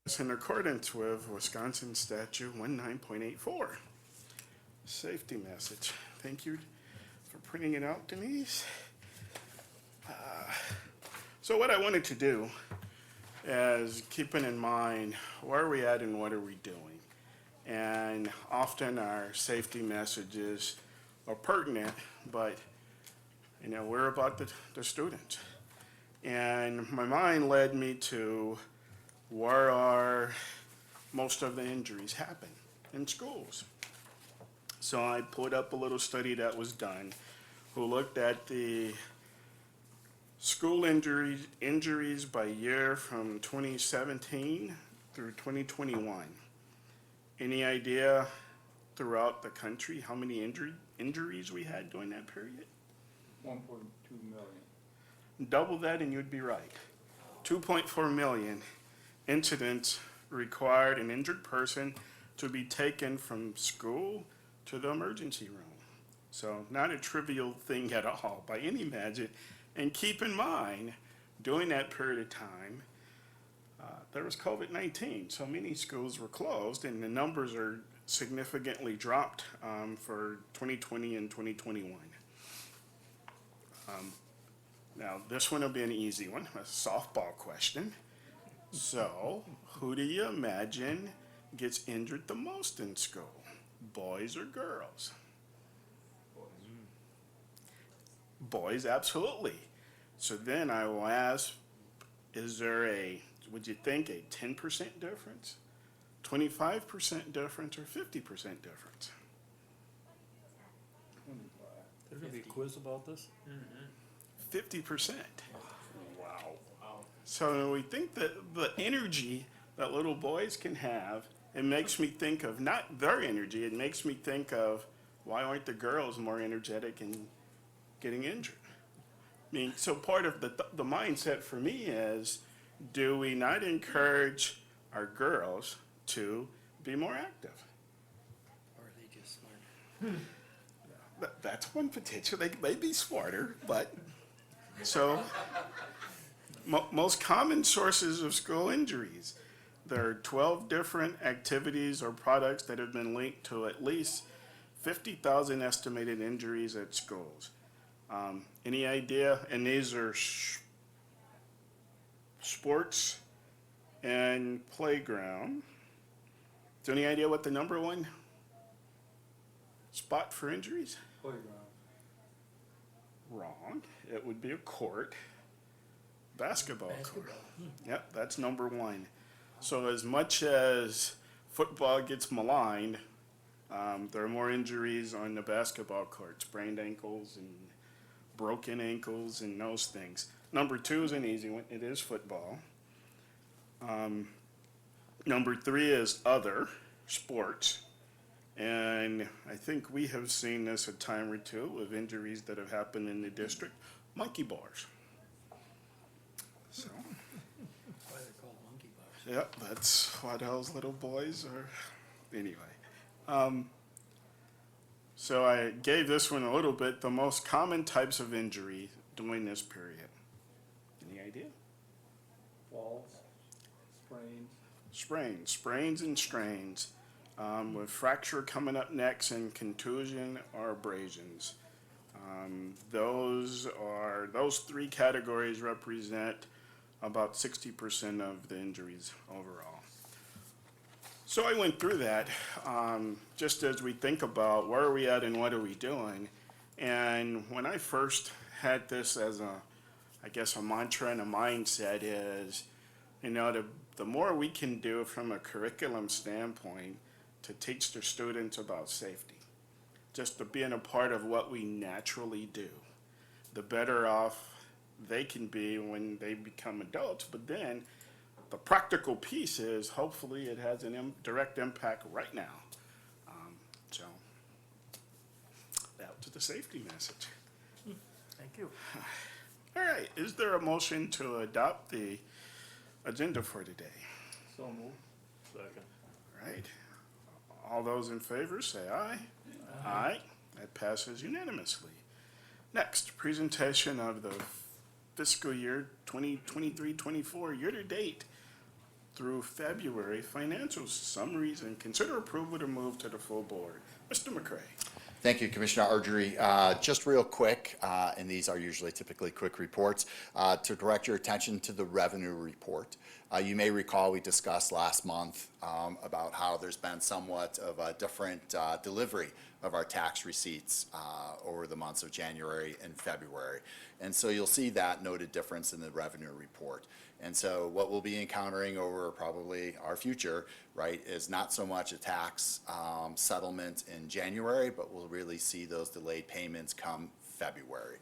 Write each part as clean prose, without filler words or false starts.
It's in accordance with Wisconsin Statute 19.84. Safety message. Thank you for printing it out, Denise. So what I wanted to do is keeping in mind where are we at and what are we doing. And often our safety messages are pertinent, but we're about the students. And my mind led me to where are most of the injuries happen in schools. So I pulled up a little study that was done who looked at the school injuries by year from 2017 through 2021. Any idea throughout the country how many injuries we had during that period? 1.2 million. Double that and you'd be right. 2.4 million incidents required an injured person to be taken from school to the emergency room. So not a trivial thing at all by any measure. And keep in mind, during that period of time, there was COVID-19, so many schools were closed, and the numbers are significantly dropped for 2020 and 2021. Now, this one will be an easy one, a softball question. So, who do you imagine gets injured the most in school, boys or girls? Boys, absolutely. So then I will ask, is there would you think a 10% difference, 25% difference, or 50% difference? 25. There's gonna be a quiz about this? 50%. Wow. So when we think that the energy that little boys can have, it makes me think of not their energy, it makes me think of why aren't the girls more energetic and getting injured? I mean, so part of the mindset for me is, do we not encourage our girls to be more active? Or are they just smart? That's one potential. They may be smarter, but so most common sources of school injuries. There are 12 different activities or products that have been linked to at least 50,000 estimated injuries at schools. Any idea? And these are sports and playground. So any idea what the number one spot for injuries? Playground. Wrong. It would be a court. Basketball court. Yep, that's number one. So as much as football gets maligned, there are more injuries on the basketball court, sprained ankles and broken ankles and those things. Number two is an easy one. It is football. Number three is other sports. And I think we have seen this a time or two with injuries that have happened in the district. Monkey bars. So, That's why they're called monkey bars. yep, that's what those little boys are. Anyway. So I gave this one a little bit, the most common types of injury during this period. Any idea? Falls. Sprains. Sprains and strains, with fracture coming up next and contusion or abrasions. Those three categories represent about 60% of the injuries overall. So I went through that just as we think about where are we at and what are we doing. And when I first had this as a mantra and a mindset is, the more we can do from a curriculum standpoint to teach the students about safety, just to being a part of what we naturally do, the better off they can be when they become adults. But then the practical piece is hopefully it has a direct impact right now. So that was the safety message. Thank you. All right, is there a motion to adopt the agenda for today? So moved. Second. All right, all those in favor say aye. Aye. That passes unanimously. Next, presentation of the fiscal year 2023-24 year-to-date through February financial summaries and consider approval to move to the full board. Mr. McCray. Thank you, Commissioner Argery. Just real quick, and these are usually typically quick reports, to direct your attention to the revenue report. You may recall we discussed last month about how there's been somewhat of a different delivery of our tax receipts over the months of January and February. And so you'll see that noted difference in the revenue report. And so what we'll be encountering over probably our future, right, is not so much a tax settlement in January, but we'll really see those delayed payments come February.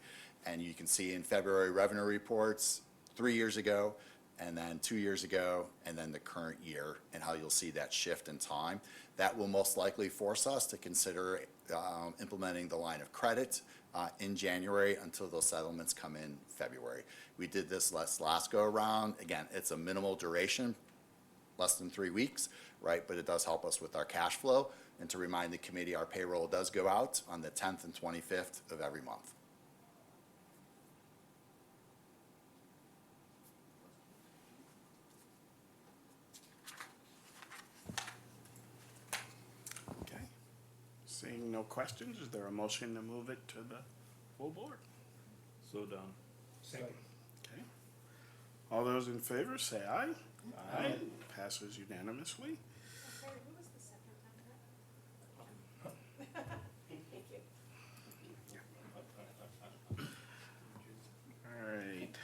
And you can see in February revenue reports 3 years ago, and then 2 years ago, and then the current year, and how you'll see that shift in time. That will most likely force us to consider implementing the line of credit in January until those settlements come in February. We did this last go around. Again, it's a minimal duration, less than 3 weeks, right? But it does help us with our cash flow. And to remind the committee, our payroll does go out on the 10th and 25th of every month. Okay. Seeing no questions, is there a motion to move it to the full board? So done. Second. Okay. All those in favor say aye. Aye. Passes unanimously. Sorry, who was the second on that? Thank you. All right,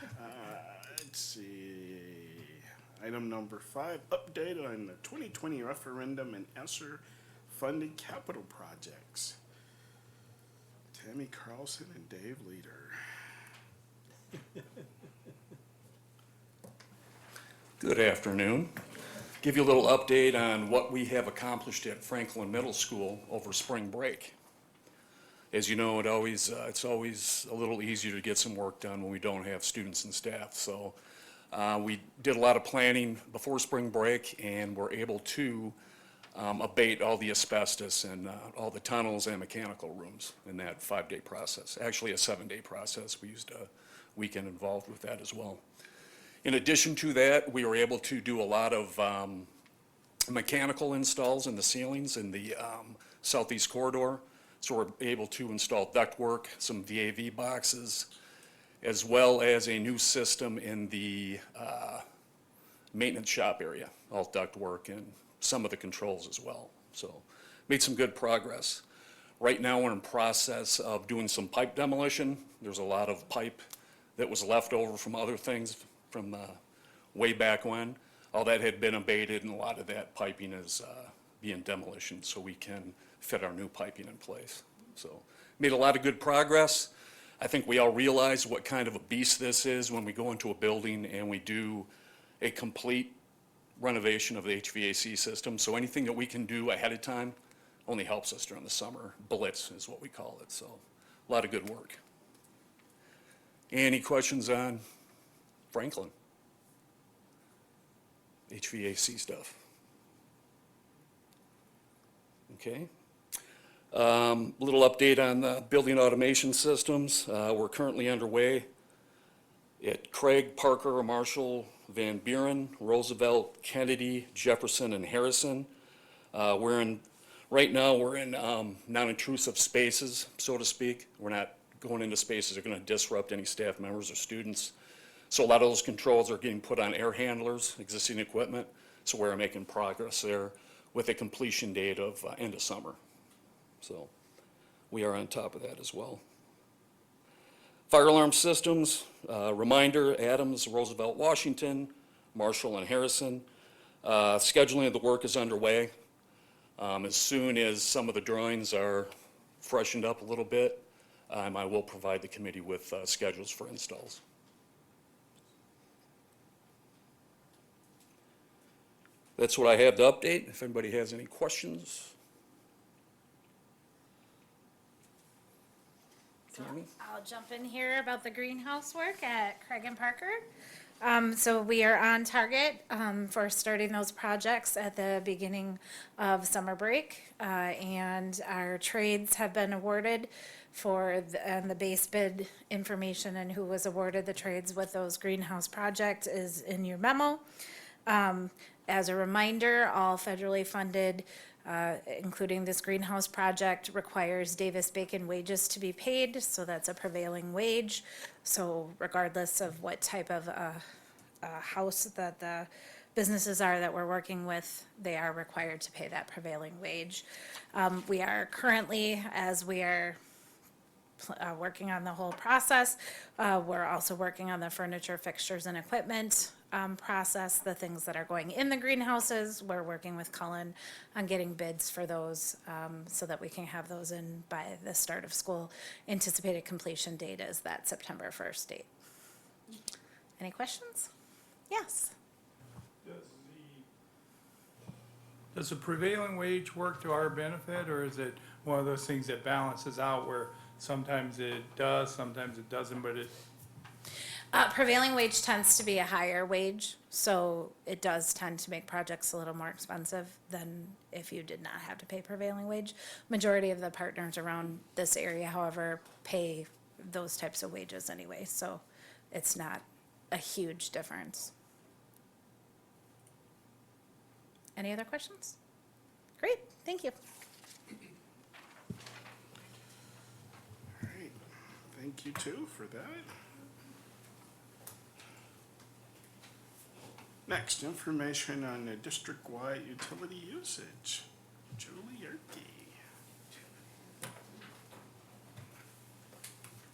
let's see. Item number 5, update on the 2020 referendum and ESSER funded capital projects. Tammy Carlson and Dave Leader. Good afternoon. Give you a little update on what we have accomplished at Franklin Middle School over spring break. As you know, it's always a little easier to get some work done when we don't have students and staff. So we did a lot of planning before spring break, and were able to abate all the asbestos and all the tunnels and mechanical rooms in that 5-day process. Actually, a 7-day process. We used a weekend involved with that as well. In addition to that, we were able to do a lot of mechanical installs in the ceilings in the southeast corridor. So we're able to install ductwork, some VAV boxes, as well as a new system in the maintenance shop area, all ductwork and some of the controls as well. So made some good progress. Right now we're in process of doing some pipe demolition. There's a lot of pipe that was left over from other things from way back when. All that had been abated, and a lot of that piping is being demolished, so we can fit our new piping in place. So made a lot of good progress. I think we all realize what kind of a beast this is when we go into a building and we do a complete renovation of the HVAC system. So anything that we can do ahead of time only helps us during the summer. Blitz is what we call it. So a lot of good work. Any questions on Franklin? HVAC stuff. Okay. Little update on the building automation systems. We're currently underway at Craig, Parker, Marshall, Van Buren, Roosevelt, Kennedy, Jefferson, and Harrison. Right now we're in non-intrusive spaces, so to speak. We're not going into spaces that are going to disrupt any staff members or students. So a lot of those controls are getting put on air handlers, existing equipment. So we're making progress there with a completion date of end of summer. So we are on top of that as well. Fire alarm systems, reminder, Adams, Roosevelt, Washington, Marshall, and Harrison. Scheduling of the work is underway. As soon as some of the drawings are freshened up a little bit, I will provide the committee with schedules for installs. That's what I have to update. If anybody has any questions. Tammy? I'll jump in here about the greenhouse work at Craig and Parker. So we are on target for starting those projects at the beginning of summer break. And our trades have been awarded for the base bid information, and who was awarded the trades with those greenhouse projects is in your memo. As a reminder, all federally funded, including this greenhouse project, requires Davis-Bacon wages to be paid, so that's a prevailing wage. So regardless of what type of house that the businesses are that we're working with, they are required to pay that prevailing wage. We are currently, as we are working on the whole process, we're also working on the furniture, fixtures, and equipment process, the things that are going in the greenhouses. We're working with Cullen on getting bids for those so that we can have those in by the start of school. Anticipated completion date is that September 1st date. Any questions? Yes. Does the prevailing wage work to our benefit, or is it one of those things that balances out where sometimes it does, sometimes it doesn't, but it, Prevailing wage tends to be a higher wage, so it does tend to make projects a little more expensive than if you did not have to pay prevailing wage. Majority of the partners around this area, however, pay those types of wages anyway, so it's not a huge difference. Any other questions? Great, thank you. All right, thank you too for that. Next, information on the district-wide utility usage. Julie Yerke.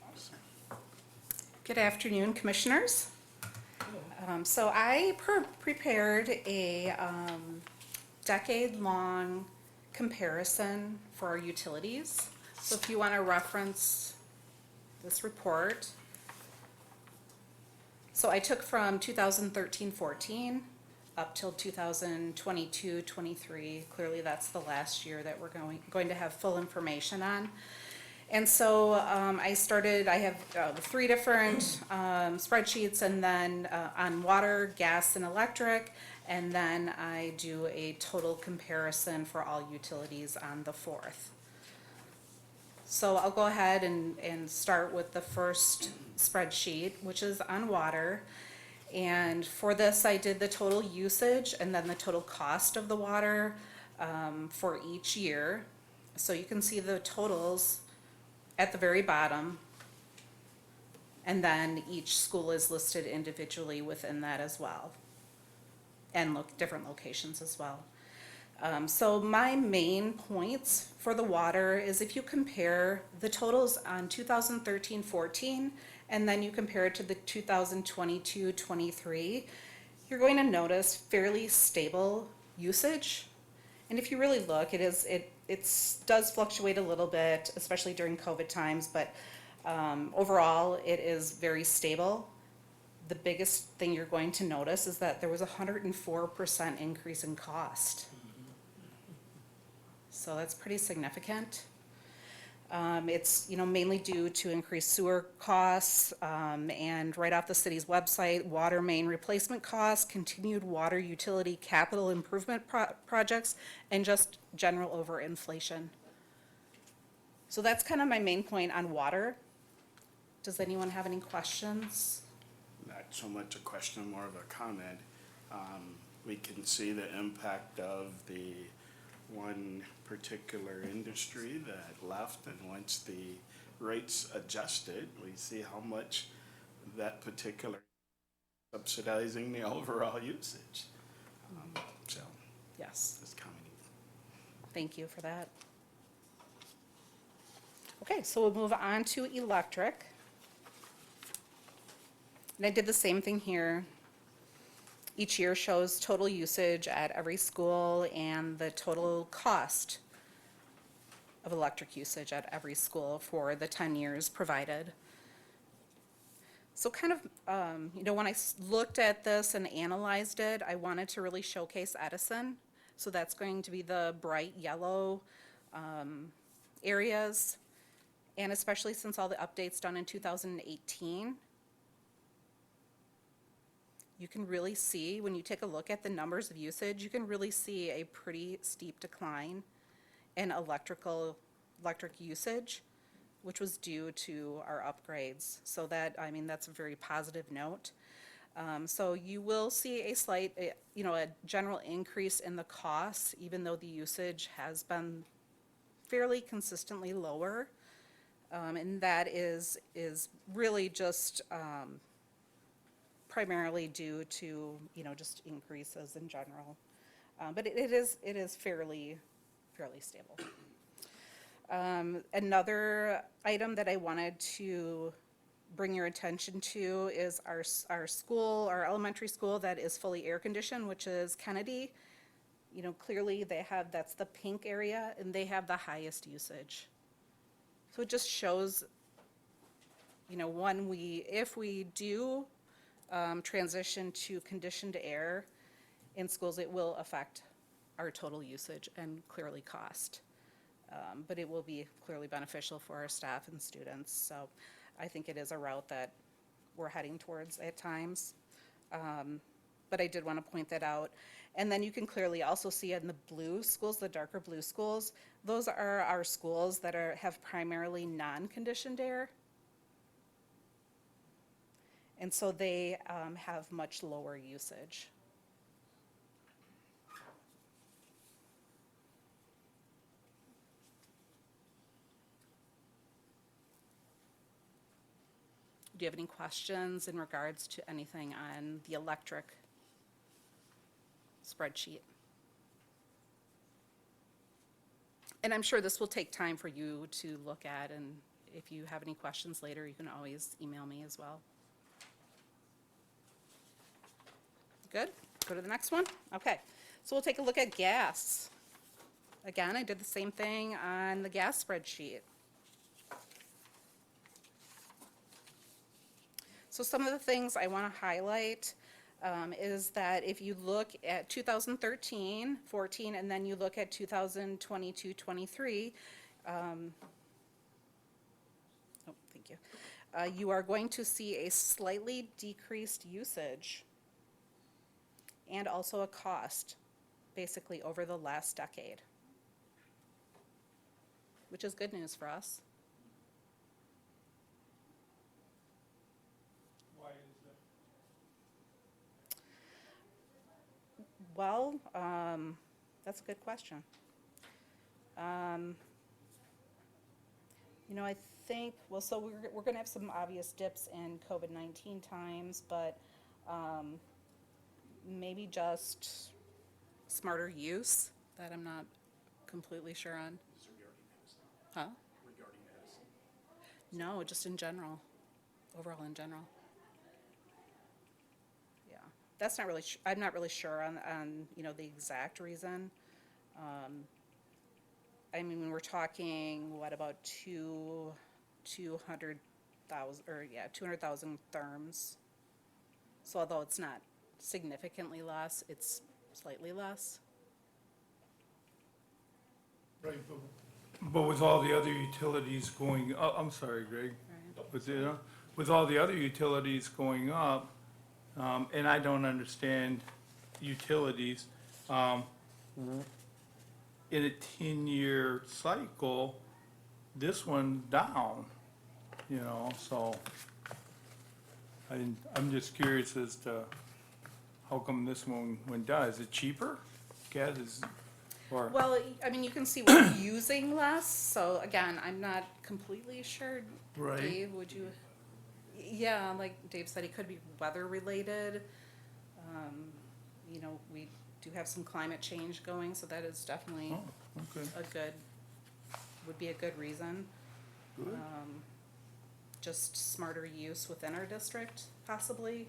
Awesome. Good afternoon, Commissioners. So I prepared a decade-long comparison for our utilities. So if you want to reference this report. So I took from 2013-14 up till 2022-23. Clearly, that's the last year that we're going to have full information on. And so I have 3 different spreadsheets, and then on water, gas, and electric, and then I do a total comparison for all utilities on the 4th. So I'll go ahead and start with the first spreadsheet, which is on water. And for this, I did the total usage and then the total cost of the water for each year. So you can see the totals at the very bottom. And then each school is listed individually within that as well. And different locations as well. So my main points for the water is if you compare the totals on 2013-14 and then you compare it to the 2022-23, you're going to notice fairly stable usage. And if you really look, it does fluctuate a little bit, especially during COVID times, but overall it is very stable. The biggest thing you're going to notice is that there was a 104% increase in cost. So that's pretty significant. It's mainly due to increased sewer costs, and right off the city's website, water main replacement costs, continued water utility capital improvement projects, and just general overinflation. So that's kind of my main point on water. Does anyone have any questions? Not so much a question, more of a comment. We can see the impact of the one particular industry that left, and once the rates adjusted, we see how much that particular subsidizing the overall usage. So Yes, it's coming. thank you for that. Okay, so we'll move on to electric. And I did the same thing here. Each year shows total usage at every school and the total cost of electric usage at every school for the 10 years provided. So kind of, when I looked at this and analyzed it, I wanted to really showcase Edison. So that's going to be the bright yellow areas. And especially since all the updates done in 2018, you can really see, when you take a look at the numbers of usage, you can really see a pretty steep decline in electric usage, which was due to our upgrades. So that's a very positive note. So you will see a slight, a general increase in the costs, even though the usage has been fairly consistently lower. And that is really just primarily due to, just increases in general. But it is fairly stable. Another item that I wanted to bring your attention to is our school, our elementary school that is fully air conditioned, which is Kennedy. Clearly that's the pink area, and they have the highest usage. So it just shows, if we do transition to conditioned air in schools, it will affect our total usage and clearly cost. But it will be clearly beneficial for our staff and students. So I think it is a route that we're heading towards at times. But I did want to point that out. And then you can clearly also see in the blue schools, the darker blue schools, those are our schools that have primarily non-conditioned air. And so they have much lower usage. Do you have any questions in regards to anything on the electric spreadsheet? And I'm sure this will take time for you to look at, and if you have any questions later, you can always email me as well. Good? Go to the next one? Okay. So we'll take a look at gas. Again, I did the same thing on the gas spreadsheet. So some of the things I want to highlight is that if you look at 2013, 14, and then you look at 2022, 23, thank you, you are going to see a slightly decreased usage and also a cost, basically over the last decade, which is good news for us. Well, that's a good question. I think, well, so we're going to have some obvious dips in COVID-19 times, but maybe just smarter use that I'm not completely sure on. Huh? Regarding medicine. No, just in general, overall in general. That's not really, I'm not really sure on the exact reason. I mean, we're talking, what, about 200,000 therms. So although it's not significantly less, it's slightly less. Right, but with all the other utilities going, I'm sorry, Greg. Right. With all the other utilities going up, and I don't understand utilities, in a 10-year cycle, this one down, so I'm just curious as to how come this one went down. Is it cheaper? Gas is, or? Well, I mean, you can see we're using less, so again, I'm not completely sure. Right. Dave, would you? Yeah, like Dave said, it could be weather related. We do have some climate change going, so that is definitely Oh, okay. would be a good reason. Good. Just smarter use within our district, possibly.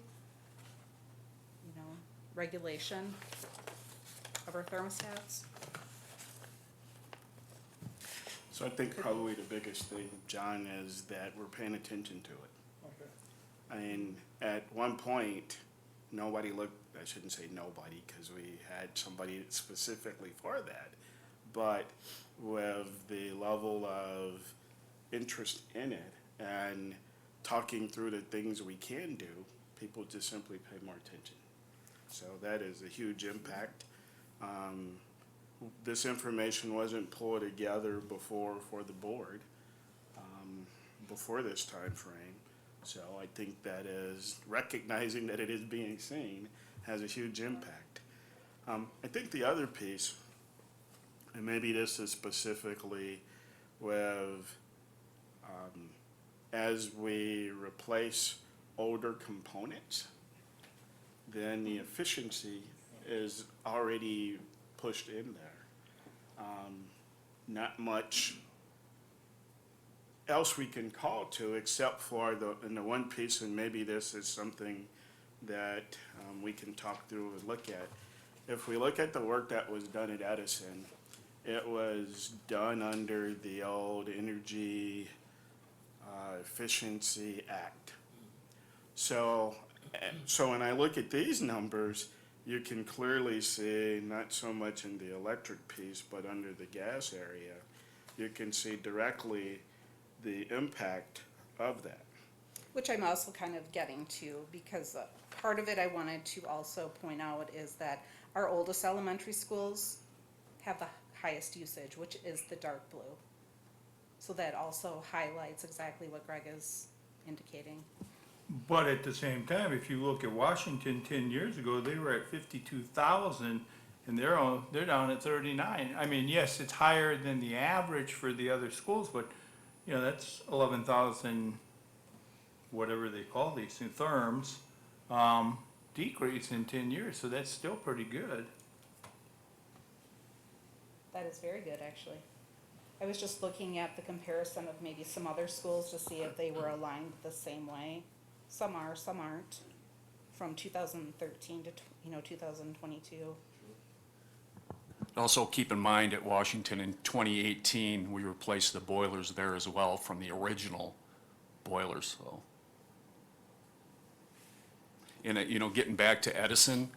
Regulation of our thermostats. So I think probably the biggest thing, John, is that we're paying attention to it. Okay. I mean, at one point, nobody looked, I shouldn't say nobody, because we had somebody specifically for that. But with the level of interest in it and talking through the things we can do, people just simply pay more attention. So that is a huge impact. This information wasn't pulled together before for the board, before this time frame. So I think that is recognizing that it is being seen has a huge impact. I think the other piece, and maybe this is specifically with, as we replace older components, then the efficiency is already pushed in there. Not much else we can call to except for the one piece, and maybe this is something that we can talk through and look at. If we look at the work that was done at Edison, it was done under the old Energy Efficiency Act. So when I look at these numbers, you can clearly see, not so much in the electric piece, but under the gas area, you can see directly the impact of that. Which I'm also kind of getting to, because part of it I wanted to also point out is that our oldest elementary schools have the highest usage, which is the dark blue. So that also highlights exactly what Greg is indicating. But at the same time, if you look at Washington 10 years ago, they were at 52,000 and they're down at 39. I mean, yes, it's higher than the average for the other schools, but you know, that's 11,000, whatever they call these things, therms, decrease in 10 years, so that's still pretty good. That is very good, actually. I was just looking at the comparison of maybe some other schools to see if they were aligned the same way. Some are, some aren't, from 2013 to, 2022. Also, keep in mind at Washington in 2018, we replaced the boilers there as well from the original boilers, so. And, getting back to Edison,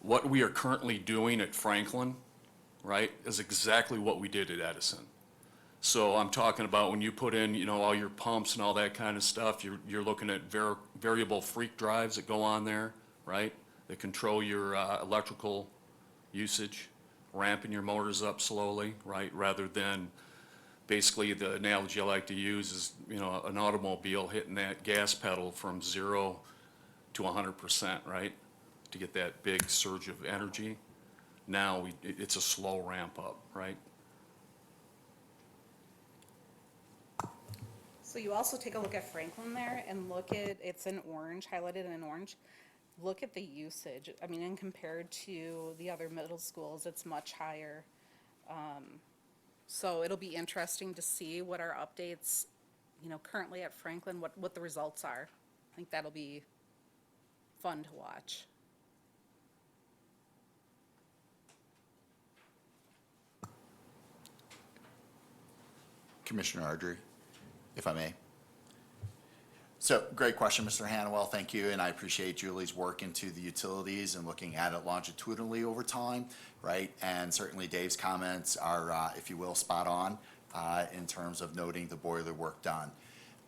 what we are currently doing at Franklin, right, is exactly what we did at Edison. So I'm talking about when you put in, all your pumps and all that kind of stuff, you're looking at variable freak drives that go on there, right, that control your electrical usage, ramping your motors up slowly, right, rather than basically the analogy I like to use is, an automobile hitting that gas pedal from 0 to 100%, right, to get that big surge of energy. Now it's a slow ramp up, right? So you also take a look at Franklin there and look at, it's in orange, highlighted in orange. Look at the usage. I mean, and compared to the other middle schools, it's much higher. So it'll be interesting to see what our updates, currently at Franklin, what the results are. I think that'll be fun to watch. Commissioner Ardrey, if I may. So, great question, Mr. Hannawell, thank you, and I appreciate Julie's work into the utilities and looking at it longitudinally over time, right? And certainly Dave's comments are, if you will, spot on in terms of noting the boiler work done.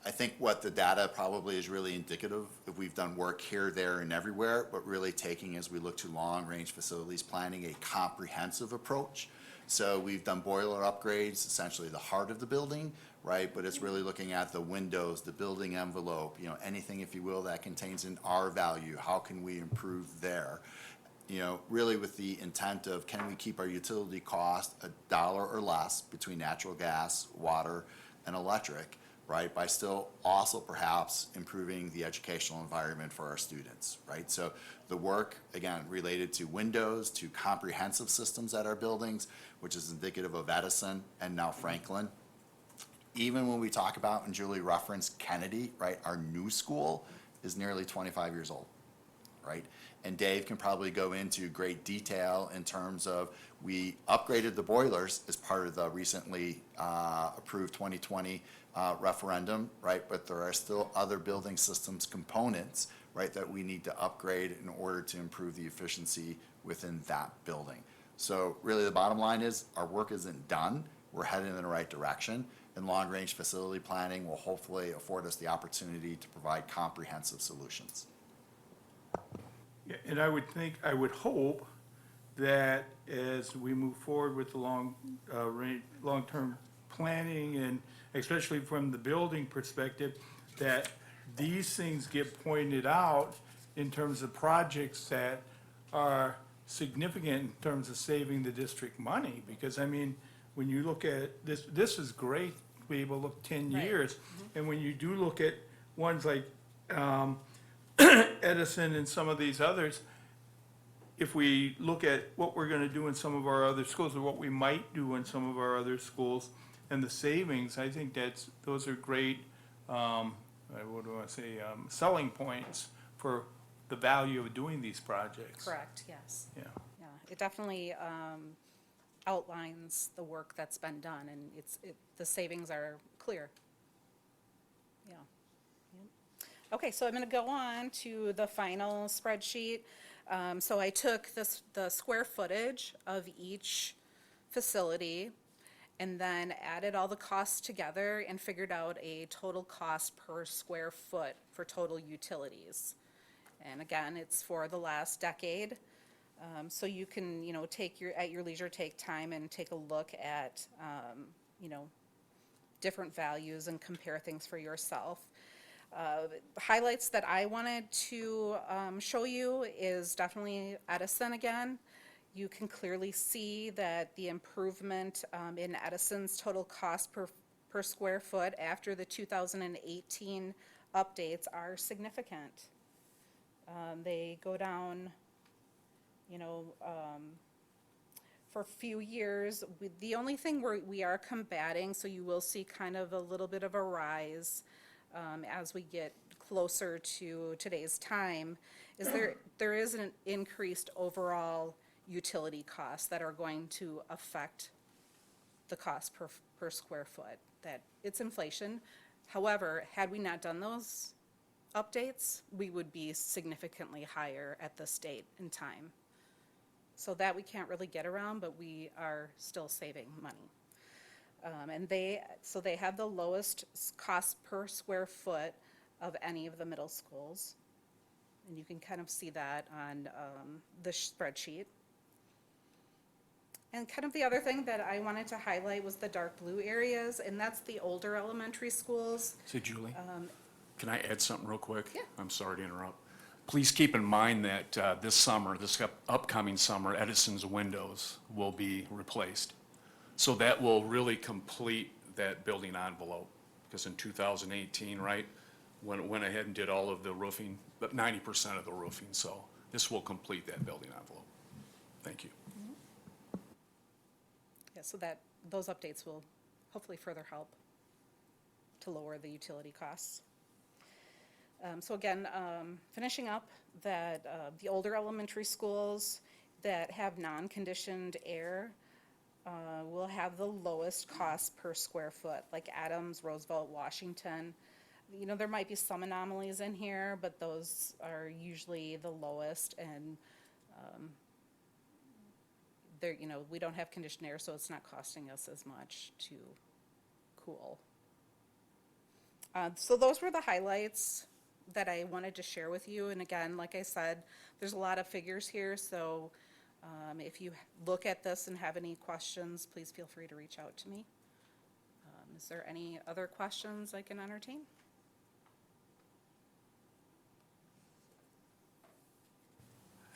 I think what the data probably is really indicative of, we've done work here, there, and everywhere, but really taking, as we look to long-range facilities planning, a comprehensive approach. So we've done boiler upgrades, essentially the heart of the building, right? But it's really looking at the windows, the building envelope, anything, if you will, that contains an R value. How can we improve there? Really with the intent of, can we keep our utility cost $1 or less between natural gas, water, and electric, right? By still also perhaps improving the educational environment for our students, right? So the work, again, related to windows, to comprehensive systems at our buildings, which is indicative of Edison and now Franklin. Even when we talk about, and Julie referenced Kennedy, right? Our new school is nearly 25 years old, right? And Dave can probably go into great detail in terms of, we upgraded the boilers as part of the recently approved 2020 referendum, right? But there are still other building systems components, right, that we need to upgrade in order to improve the efficiency within that building. So really the bottom line is, our work isn't done. We're headed in the right direction, and long-range facility planning will hopefully afford us the opportunity to provide comprehensive solutions. Yeah, and I would hope that as we move forward with the long-term planning, and especially from the building perspective, that these things get pointed out in terms of projects that are significant in terms of saving the district money. Because, I mean, when you look at this, this is great, to be able to look 10 Right. years. And when you do look at ones like Edison and some of these others, if we look at what we're gonna do in some of our other schools, or what we might do in some of our other schools, and the savings, I think those are great, what do I say, selling points for the value of doing these projects. Correct, yes. Yeah. Yeah, it definitely outlines the work that's been done, and the savings are clear. Yeah. Yep. Okay, so I'm gonna go on to the final spreadsheet. So I took the square footage of each facility, and then added all the costs together and figured out a total cost per square foot for total utilities. And again, it's for the last decade. So you can, at your leisure, take time and take a look at, different values and compare things for yourself. Highlights that I wanted to show you is definitely Edison again. You can clearly see that the improvement in Edison's total cost per square foot after the 2018 updates are significant. They go down, for a few years. The only thing we are combating, so you will see kind of a little bit of a rise as we get closer to today's time, is there is an increased overall utility costs that are going to affect the cost per square foot. That it's inflation. However, had we not done those updates, we would be significantly higher at this date and time. So that we can't really get around, but we are still saving money. And they have the lowest cost per square foot of any of the middle schools. And you can kind of see that on the spreadsheet. And kind of the other thing that I wanted to highlight was the dark blue areas, and that's the older elementary schools. Say, Julie, can I add something real quick? Yeah. I'm sorry to interrupt. Please keep in mind that this upcoming summer, Edison's windows will be replaced. So that will really complete that building envelope, because in 2018, right, went ahead and did all of the roofing, but 90% of the roofing, so this will complete that building envelope. Thank you. Yeah, so that those updates will hopefully further help to lower the utility costs. So again, finishing up that the older elementary schools that have non-conditioned air will have the lowest cost per square foot, like Adams, Roosevelt, Washington. There might be some anomalies in here, but those are usually the lowest, and we don't have conditioned air, so it's not costing us as much to cool. So those were the highlights that I wanted to share with you. And again, like I said, there's a lot of figures here, so if you look at this and have any questions, please feel free to reach out to me. Is there any other questions I can entertain?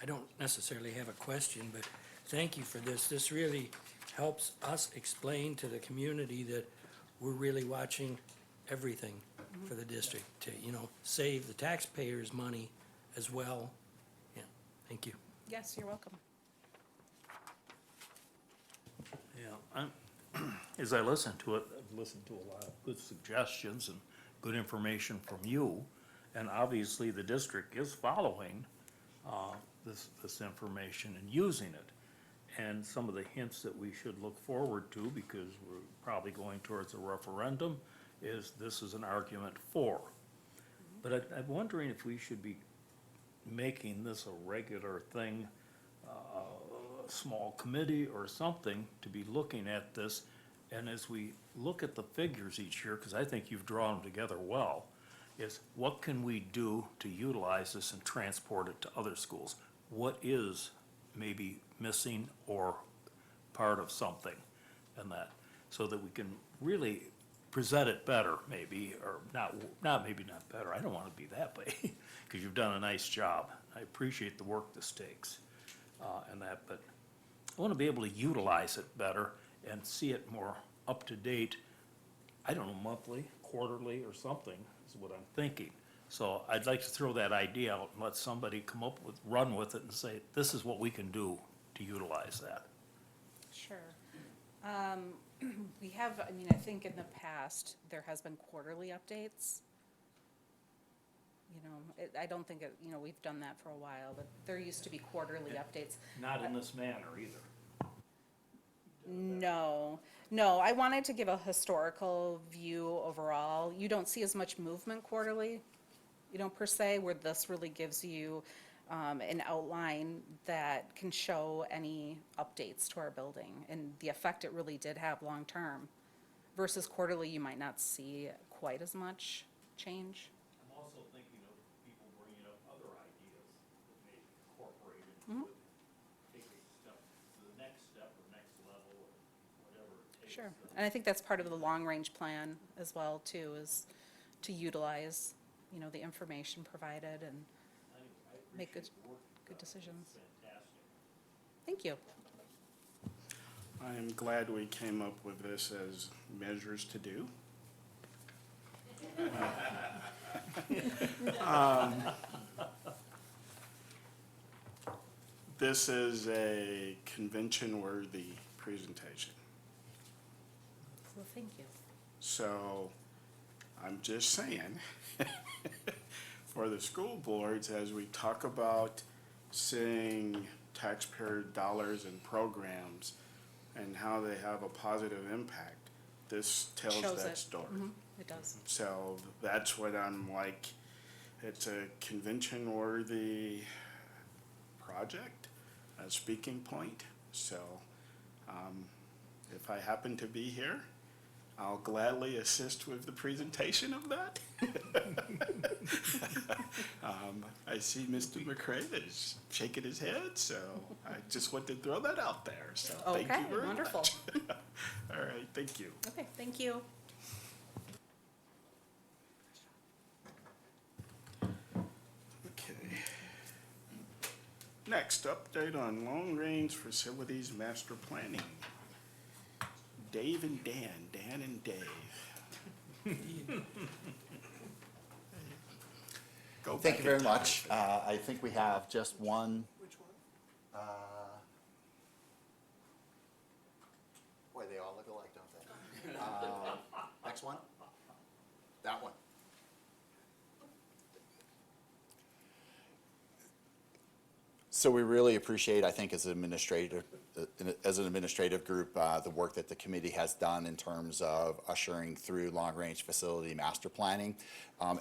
I don't necessarily have a question, but thank you for this. This really helps us explain to the community that we're really watching everything for the district to, save the taxpayers' money as well. Yeah, thank you. Yes, you're welcome. Yeah, as I listen to it, I've listened to a lot of good suggestions and good information from you. And obviously, the district is following this information and using it. And some of the hints that we should look forward to, because we're probably going towards a referendum, is this is an argument for. But I'm wondering if we should be making this a regular thing, a small committee or something to be looking at this. And as we look at the figures each year, because I think you've drawn them together well, is what can we do to utilize this and transport it to other schools? What is maybe missing or part of something and that, so that we can really present it better, maybe, or maybe not better, I don't wanna be that way, because you've done a nice job. I appreciate the work this takes, and that, but I wanna be able to utilize it better and see it more up to date. I don't know, monthly, quarterly, or something, is what I'm thinking. So I'd like to throw that idea out and let somebody come up with, run with it and say, this is what we can do to utilize that. Sure. We have, I mean, I think in the past, there has been quarterly updates. You know, I don't think, we've done that for a while, but there used to be quarterly updates. Not in this manner either. No, I wanted to give a historical view overall. You don't see as much movement quarterly, per se, where this really gives you an outline that can show any updates to our building and the effect it really did have long-term. Versus quarterly, you might not see quite as much change. I'm also thinking of people bringing up other ideas that may be incorporated into it. Take a step to the next step or next level or whatever it takes. Sure. And I think that's part of the long-range plan as well, too, is to utilize, the information provided and make good decisions. Fantastic. Thank you. I am glad we came up with this as measures to do. This is a convention-worthy presentation. Well, thank you. So I'm just saying, for the school boards, as we talk about seeing taxpayer dollars and programs and how they have a positive impact, this tells Shows that it. story. It does. So that's what I'm like, it's a convention-worthy project, a speaking point. So if I happen to be here, I'll gladly assist with the presentation of that. I see Mr. McCray is shaking his head, so I just want to throw that out there. So thank you Okay, very wonderful. much. All right, thank you. Okay, thank you. Okay. Next, update on long-range facilities master planning. Dave and Dan, Dan and Dave. Go Thank back you in very time. much. I think we have just one. Which one? Boy, they all look alike, don't they? Next one? That one. So we really appreciate, I think, as an administrative group, the work that the committee has done in terms of ushering through long-range facility master planning.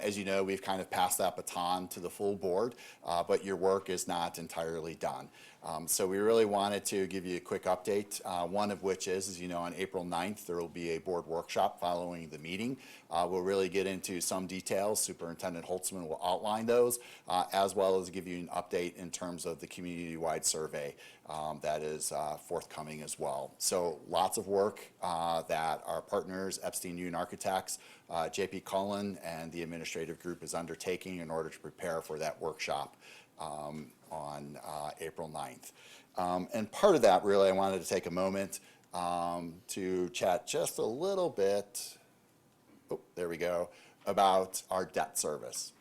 As you know, we've kind of passed that baton to the full board, but your work is not entirely done. So we really wanted to give you a quick update, one of which is, as you know, on April 9th, there will be a board workshop following the meeting. We'll really get into some details. Superintendent Holtzman will outline those, as well as give you an update in terms of the community-wide survey that is forthcoming as well. So lots of work that our partners, Epstein Yoon Architects, JP Cullen, and the administrative group is undertaking in order to prepare for that workshop on April 9th. And part of that, really, I wanted to take a moment to chat just a little bit, there we go, about our debt service.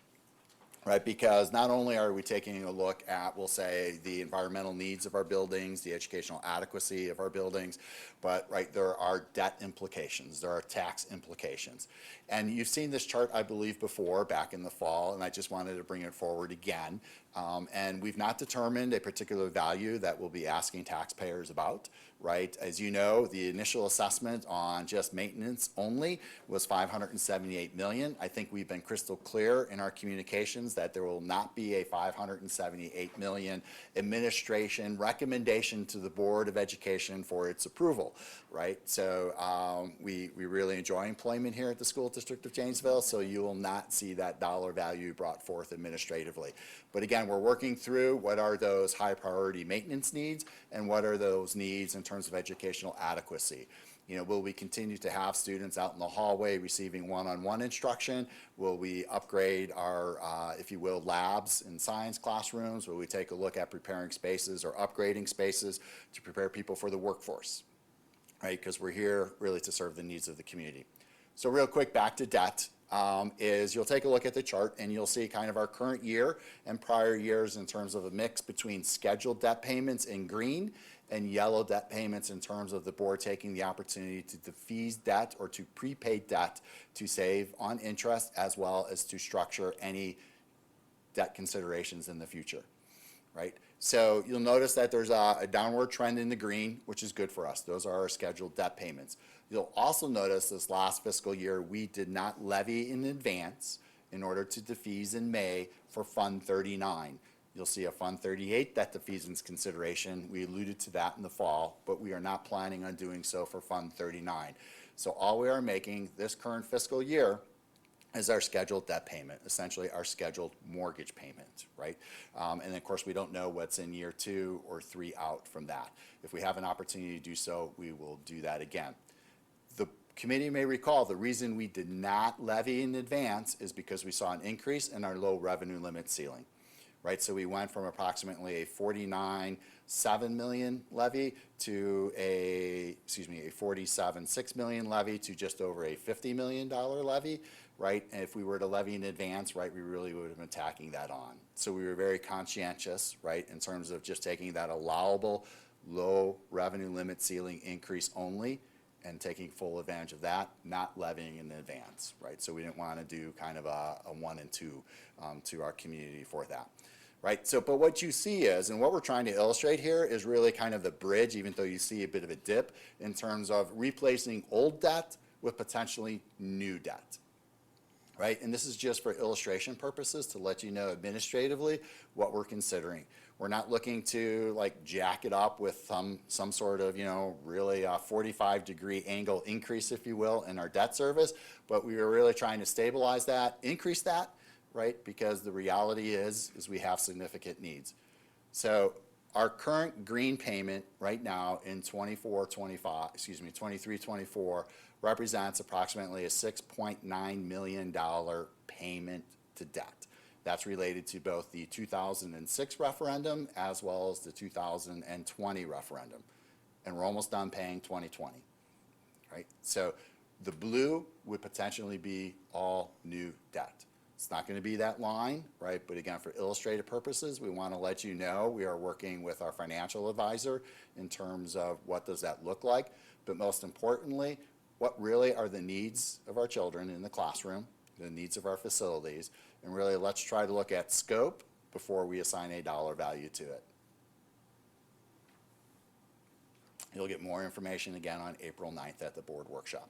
Right, because not only are we taking a look at, we'll say, the environmental needs of our buildings, the educational adequacy of our buildings, but right, there are debt implications, there are tax implications. And you've seen this chart, I believe, before, back in the fall, and I just wanted to bring it forward again. And we've not determined a particular value that we'll be asking taxpayers about, right? As you know, the initial assessment on just maintenance only was $578 million. I think we've been crystal clear in our communications that there will not be a $578 million administration recommendation to the Board of Education for its approval, right? So we really enjoy employment here at the School District of Janesville, so you will not see that dollar value brought forth administratively. But again, we're working through what are those high priority maintenance needs and what are those needs in terms of educational adequacy. Will we continue to have students out in the hallway receiving one-on-one instruction? Will we upgrade our, if you will, labs and science classrooms? Will we take a look at preparing spaces or upgrading spaces to prepare people for the workforce? Right, because we're here really to serve the needs of the community. So real quick, back to debt, is you'll take a look at the chart and you'll see kind of our current year and prior years in terms of a mix between scheduled debt payments in green and yellow debt payments in terms of the board taking the opportunity to defease debt or to prepay debt to save on interest as well as to structure any debt considerations in the future, right? So you'll notice that there's a downward trend in the green, which is good for us. Those are our scheduled debt payments. You'll also notice this last fiscal year, we did not levy in advance in order to defease in May for Fund 39. You'll see a Fund 38 that defeasance consideration. We alluded to that in the fall, but we are not planning on doing so for Fund 39. So all we are making this current fiscal year is our scheduled debt payment, essentially our scheduled mortgage payment, right? And of course, we don't know what's in year 2 or 3 out from that. If we have an opportunity to do so, we will do that again. The committee may recall the reason we did not levy in advance is because we saw an increase in our low revenue limit ceiling, right? So we went from approximately a 49.7 million levy to a 47.6 million levy to just over a $50 million levy, right? And if we were to levy in advance, right, we really would have been tacking that on. So we were very conscientious, right, in terms of just taking that allowable low revenue limit ceiling increase only and taking full advantage of that, not levying in advance, right? So we didn't want to do kind of a 1 and 2 to our community for that, right? So, but what you see is, and what we're trying to illustrate here is really kind of the bridge, even though you see a bit of a dip in terms of replacing old debt with potentially new debt, right? And this is just for illustration purposes to let you know administratively what we're considering. We're not looking to like jack it up with some sort of, really 45-degree angle increase, if you will, in our debt service, but we are really trying to stabilize that, increase that, right? Because the reality is we have significant needs. So our current green payment right now in 23-24 represents approximately a $6.9 million payment to debt. That's related to both the 2006 referendum as well as the 2020 referendum. And we're almost done paying 2020, right? So the blue would potentially be all new debt. It's not going to be that line, right? But again, for illustrative purposes, we want to let you know we are working with our financial advisor in terms of what does that look like. But most importantly, what really are the needs of our children in the classroom, the needs of our facilities, and really let's try to look at scope before we assign a dollar value to it. You'll get more information again on April 9th at the board workshop.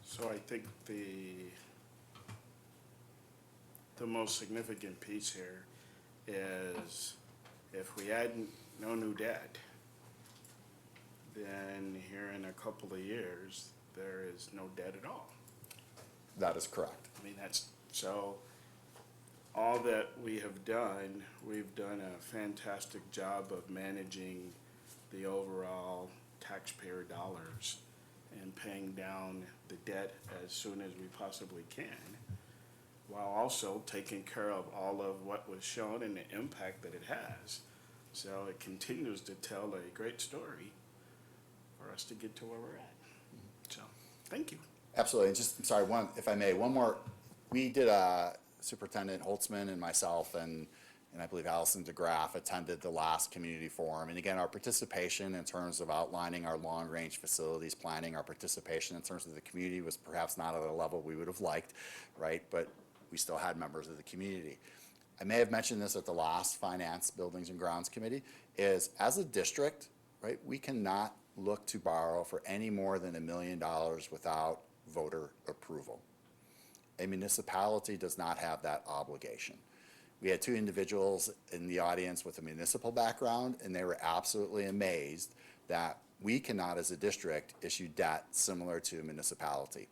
So I think the most significant piece here is if we add no new debt, then here in a couple of years, there is no debt at all. That is correct. I mean, so all that we have done, we've done a fantastic job of managing the overall taxpayer dollars and paying down the debt as soon as we possibly can, while also taking care of all of what was shown and the impact that it has. So it continues to tell a great story for us to get to where we're at. So, thank you. Absolutely. And just, I'm sorry, if I may, one more. We did Superintendent Holtzman and myself and I believe Allison DeGraff attended the last community forum. And again, our participation in terms of outlining our long-range facilities planning, our participation in terms of the community was perhaps not at a level we would have liked, right? But we still had members of the community. I may have mentioned this at the last Finance, Buildings, and Grounds Committee, is as a district, right, we cannot look to borrow for any more than $1 million without voter approval. A municipality does not have that obligation. We had 2 individuals in the audience with a municipal background, and they were absolutely amazed that we cannot, as a district, issue debt similar to a municipality.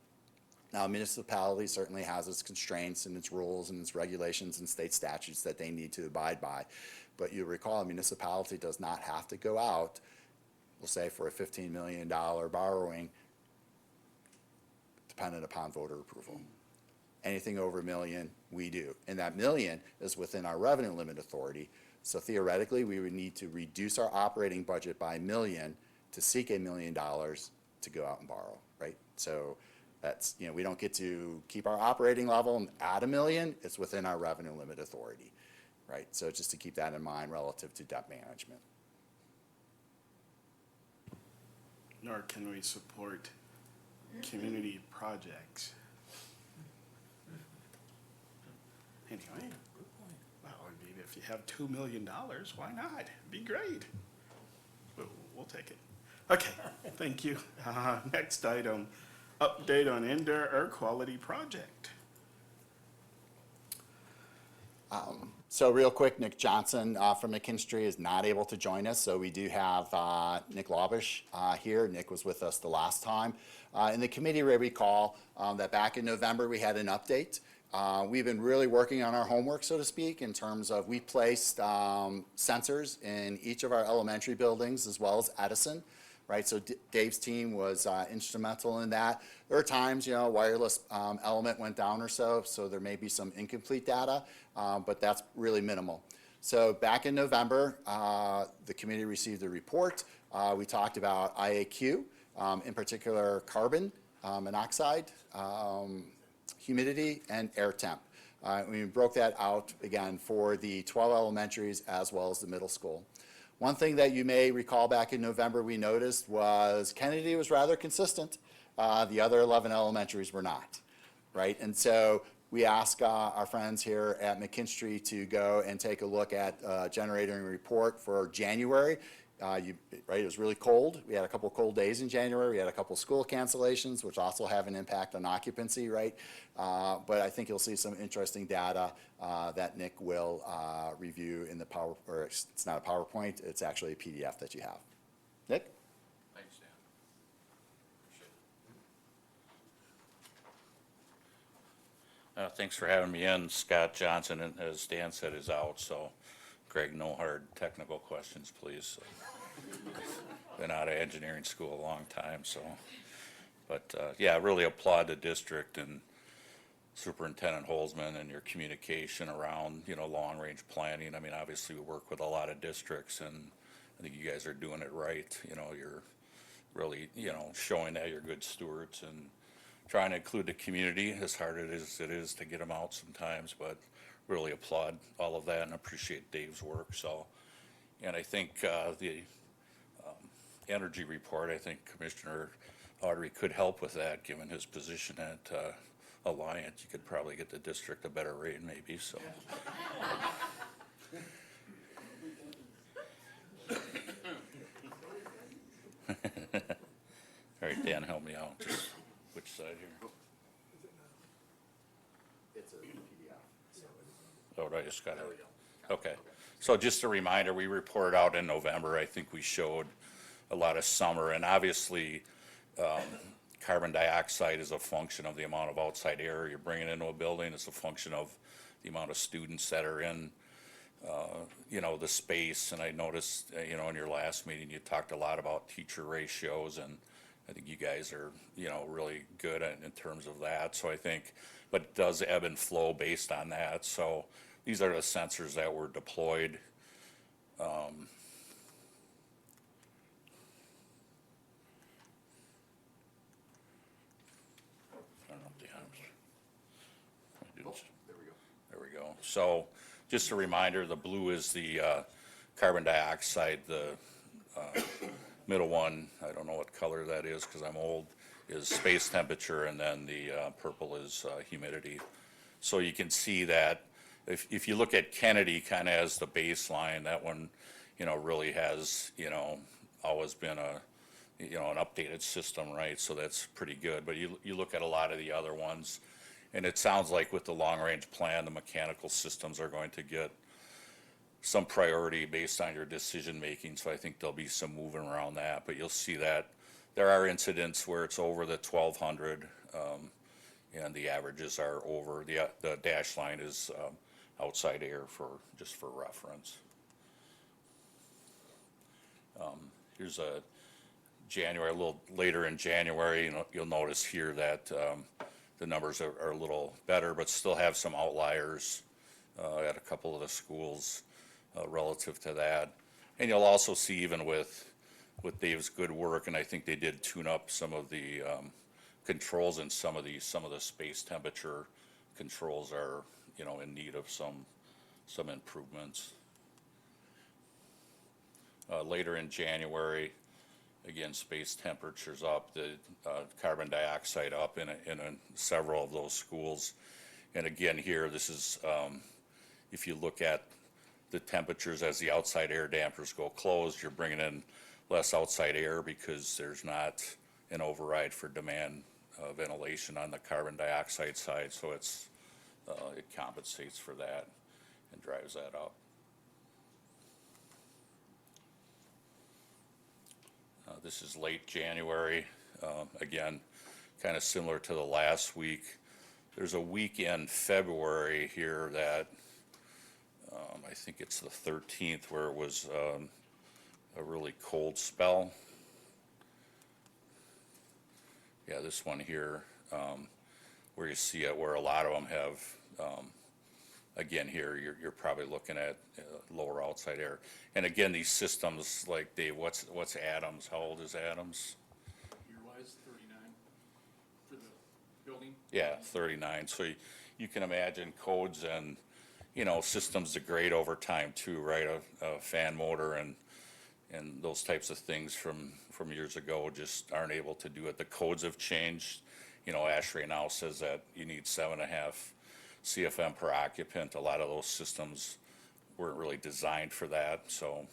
Now, a municipality certainly has its constraints and its rules and its regulations and state statutes that they need to abide by. But you recall, a municipality does not have to go out, we'll say for a $15 million borrowing, dependent upon voter approval. Anything over $1 million, we do. And that $1 million is within our revenue limit authority. So theoretically, we would need to reduce our operating budget by $1 million to seek $1 million to go out and borrow, right? So that's, you know, we don't get to keep our operating level and add $1 million. It's within our revenue limit authority, right? So just to keep that in mind relative to debt management. Nor can we support community projects. Anyway, well, I mean, if you have $2 million, why not? It'd be great. We'll take it. Okay, thank you. Next item, update on indoor air quality project. So real quick, Nick Johnson from McKinstry is not able to join us, so we do have Nick Labish here. Nick was with us the last time. In the committee, we recall that back in November we had an update. We've been really working on our homework, so to speak, in terms of we placed sensors in each of our elementary buildings as well as Edison. Right, so Dave's team was instrumental in that. There are times, you know, wireless element went down or so there may be some incomplete data, but that's really minimal. So back in November, the committee received a report. We talked about IAQ, in particular carbon monoxide, humidity, and air temp. We broke that out again for the 12 elementaries as well as the middle school. One thing that you may recall back in November we noticed was Kennedy was rather consistent. The other 11 elementaries were not, right? And so we asked our friends here at McKinstry to go and take a look at generating a report for January. Right, it was really cold. We had a couple of cold days in January. We had a couple of school cancellations, which also have an impact on occupancy, right? But I think you'll see some interesting data that Nick will review in the it's not a PowerPoint, it's actually a PDF that you have. Nick? Thanks, Dan. Thanks for having me in. Scott Johnson, and as Dan said, is out, so Greg, no hard technical questions, please. Been out of engineering school a long time, so. But, yeah, I really applaud the district and Superintendent Holzman and your communication around, you know, long-range planning. I mean, obviously, we work with a lot of districts, and I think you guys are doing it right. You know, you're really, you know, showing that you're good stewards and trying to include the community, as hard as it is to get them out sometimes, but really applaud all of that and appreciate Dave's work. So, and I think the energy report, I think Commissioner Audrey could help with that, given his position at Alliant. You could probably get the district a better rate, maybe. So. All right, Dan, help me out. Just which side here? It's a PDF. Oh, I just got it. Okay. So just a reminder, we reported out in November. I think we showed a lot of summer, and obviously carbon dioxide is a function of the amount of outside air you're bringing into a building. It's a function of the amount of students that are in, you know, the space. And I noticed, you know, in your last meeting, you talked a lot about teacher ratios, and I think you guys are, you know, really good in terms of that. So I think, but it does ebb and flow based on that. So these are the sensors that were deployed. I don't know if the There we go. There we go. So just a reminder, the blue is the carbon dioxide. The middle one, I don't know what color that is because I'm old, is space temperature, and then the purple is humidity. So you can see that if you look at Kennedy kind of as the baseline, that one, you know, really has, you know, always been a, you know, an updated system, right? So that's pretty good. But you look at a lot of the other ones, and it sounds like with the long-range plan, the mechanical systems are going to get some priority based on your decision-making. So I think there'll be some moving around that. But you'll see that there are incidents where it's over the 1,200. and the averages are over, the dash line is, outside air just for reference. Here's a January, a little later in January, you'll notice here that, the numbers are a little better, but still have some outliers, at a couple of the schools, relative to that. And you'll also see even with Dave's good work, and I think they did tune up some of the, controls and some of the space temperature controls are, in need of some improvements. Later in January, again, space temperatures up, the carbon dioxide up in several of those schools. And again, here, this is, if you look at the temperatures as the outside air dampers go closed, you're bringing in less outside air because there's not an override for demand ventilation on the carbon dioxide side, so it compensates for that and drives that up. This is late January, again, kind of similar to the last week. There's a week in February here that, I think it's the 13th, where it was a really cold spell. Yeah, this one here, where you see it, where a lot of them have, again, here, you're probably looking at lower outside air. And again, these systems, like Dave, what's Adams? How old is Adams? Year-wise, 39 for the building? Yeah, 39. So you can imagine codes and, systems degrade over time too, right? A fan motor and those types of things from years ago just aren't able to do it. The codes have changed. ASHRAE now says that you need 7.5 CFM per occupant. A lot of those systems weren't really designed for that, so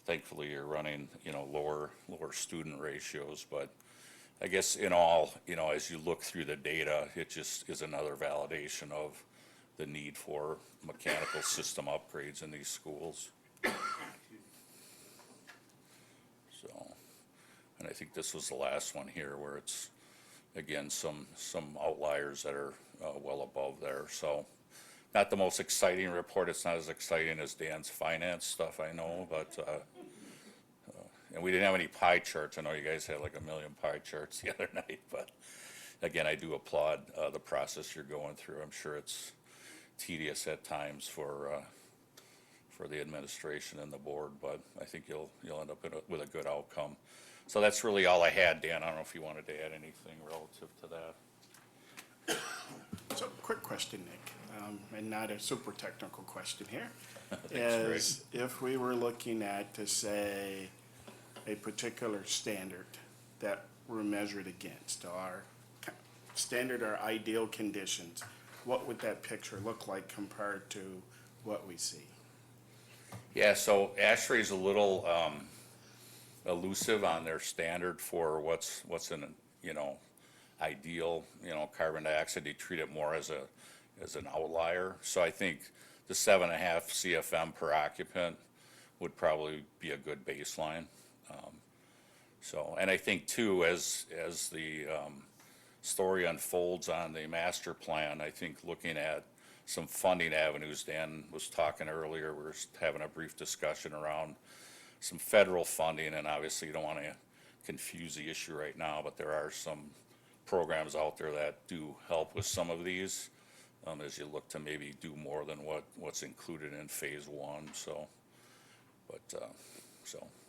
thankfully you're running, lower student ratios. But I guess in all, as you look through the data, it just is another validation of the need for mechanical system upgrades in these schools. So, and I think this was the last one here where it's, again, some outliers that are well above there. So not the most exciting report. It's not as exciting as Dan's finance stuff, I know, but and we didn't have any pie charts. I know you guys had like 1 million pie charts the other night, but again, I do applaud the process you're going through. I'm sure it's tedious at times for the administration and the board, but I think you'll end up with a good outcome. So that's really all I had, Dan. I don't know if you wanted to add anything relative to that. So, quick question, Nick, and not a super technical question here. Thanks, Greg. If we were looking at, to say, a particular standard that we're measured against, our standard or ideal conditions, what would that picture look like compared to what we see? Yeah, so ASHRAE's a little elusive on their standard for what's an ideal carbon dioxide. They treat it more as an outlier. So I think the 7.5 CFM per occupant would probably be a good baseline. And I think too, as the story unfolds on the master plan, I think looking at some funding avenues, Dan was talking earlier, we were having a brief discussion around some federal funding, and obviously you don't want to confuse the issue right now, but there are some programs out there that do help with some of these, as you look to maybe do more than what's included in phase 1, so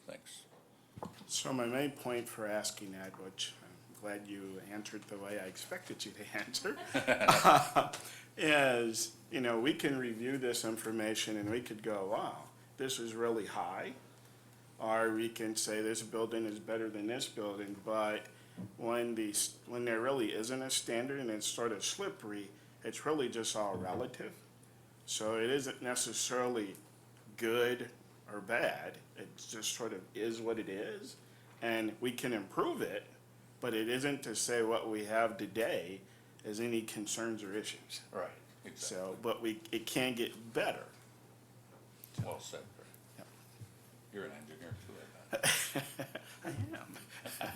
thanks. So my main point for asking that, which I'm glad you answered the way I expected you to answer, is, we can review this information and we could go, wow, this is really high. Or we can say this building is better than this building, but when there really isn't a standard and it's sort of slippery, it's really just all relative. So it isn't necessarily good or bad, it just sort of is what it is. And we can improve it, but it isn't to say what we have today is any concerns or issues. Right, exactly. So, but it can get better. Well said, Greg. Yep. You're an engineer too, I bet. I am.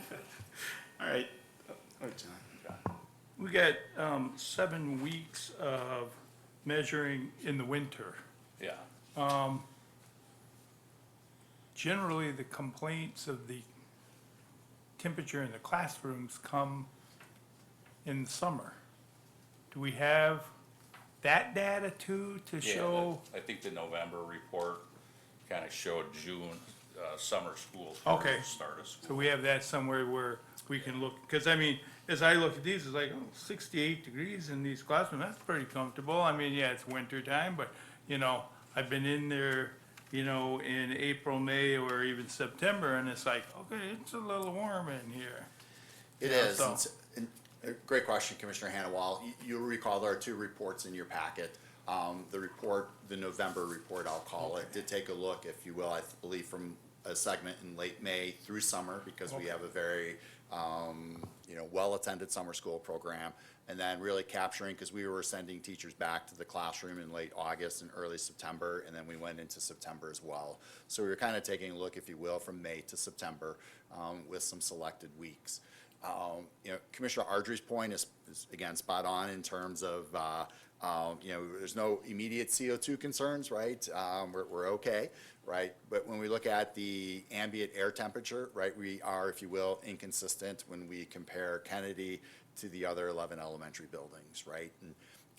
All right. Oh, John. We get 7 weeks of measuring in the winter. Yeah, Generally, the complaints of the temperature in the classrooms come in the summer. Do we have that data too to yeah, show? I think the November report kind of showed June, summer school. Okay. Start of school. So we have that somewhere where we can look, because I mean, as I look at these, it's like, oh, 68 degrees in these classrooms, that's pretty comfortable. I mean, yeah, it's winter time, but, you know, I've been in there, you know, in April, May, or even September, and it's like, okay, it's a little warm in here. It Yeah, is. so- Great question, Commissioner Hannawal. You'll recall there are two reports in your packet. The report, the November report, I'll call it, did take a look, if you will, I believe from a segment in late May through summer, because we have a very, well-attended summer school program. And then really capturing, because we were sending teachers back to the classroom in late August and early September, and then we went into September as well. So we were kind of taking a look, if you will, from May to September, with some selected weeks. Commissioner Ardrey's point is again spot on in terms of, there's no immediate CO2 concerns, right? We're okay, right? But when we look at the ambient air temperature, right, we are, if you will, inconsistent when we compare Kennedy to the other 11 elementary buildings, right?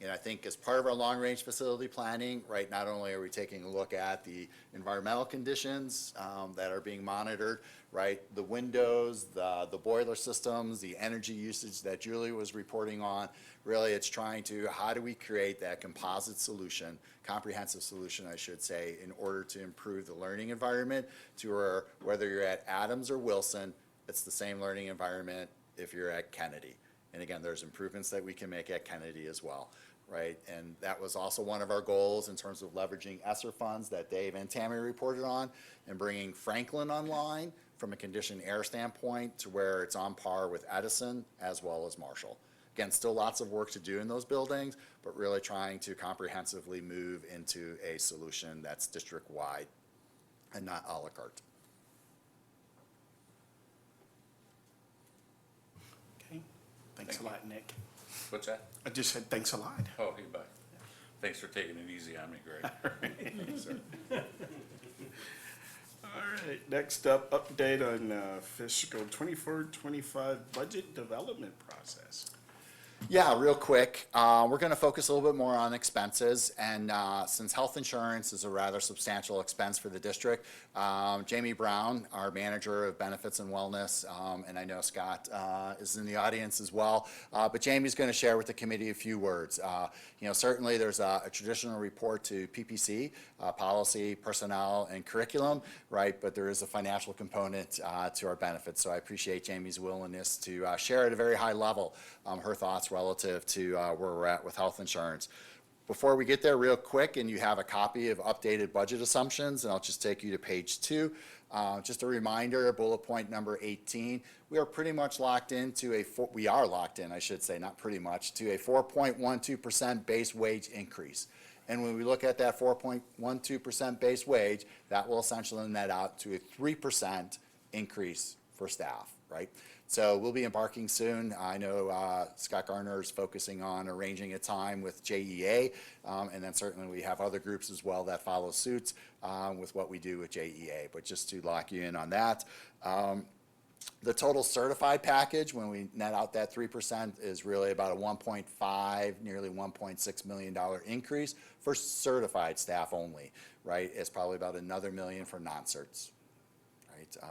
And I think as part of our long-range facility planning, right, not only are we taking a look at the environmental conditions that are being monitored, right, the windows, the boiler systems, the energy usage that Julie was reporting on, really it's trying to, how do we create that composite solution, comprehensive solution, I should say, in order to improve the learning environment to where, whether you're at Adams or Wilson, it's the same learning environment if you're at Kennedy. And again, there's improvements that we can make at Kennedy as well, right? And that was also one of our goals in terms of leveraging ESSER funds that Dave and Tammy reported on and bringing Franklin online from a conditioned air standpoint to where it's on par with Edison as well as Marshall. Again, still lots of work to do in those buildings, but really trying to comprehensively move into a solution that's district-wide and not a la carte. Okay, thanks a lot, Nick. What's that? I just said thanks a lot. Oh, hey, bye. Thanks for taking it easy on me, Greg. All right, next up, update on fiscal 24-25 budget development process. Yeah, real quick, we're going to focus a little bit more on expenses, and since health insurance is a rather substantial expense for the district, Jamie Brown, our manager of benefits and wellness, and I know Scott is in the audience as well, but Jamie's going to share with the committee a few words. Certainly there's a traditional report to PPC, policy, personnel, and curriculum, right, but there is a financial component to our benefits, so I appreciate Jamie's willingness to share at a very high level her thoughts relative to where we're at with health insurance. Before we get there, real quick, and you have a copy of updated budget assumptions, and I'll just take you to page 2. Just a reminder, bullet point number 18, we are pretty much locked into we are locked in, I should say, not pretty much, to a 4.12% base wage increase. And when we look at that 4.12% base wage, that will essentially net out to a 3% increase for staff, right? So we'll be embarking soon. I know Scott Garner is focusing on arranging a time with JEA, and then certainly we have other groups as well that follow suit with what we do with JEA, but just to lock you in on that. The total certified package, when we net out that 3%, is really about a $1.5, nearly $1.6 million increase for certified staff only, right? It's probably about another $1 million for non-certs.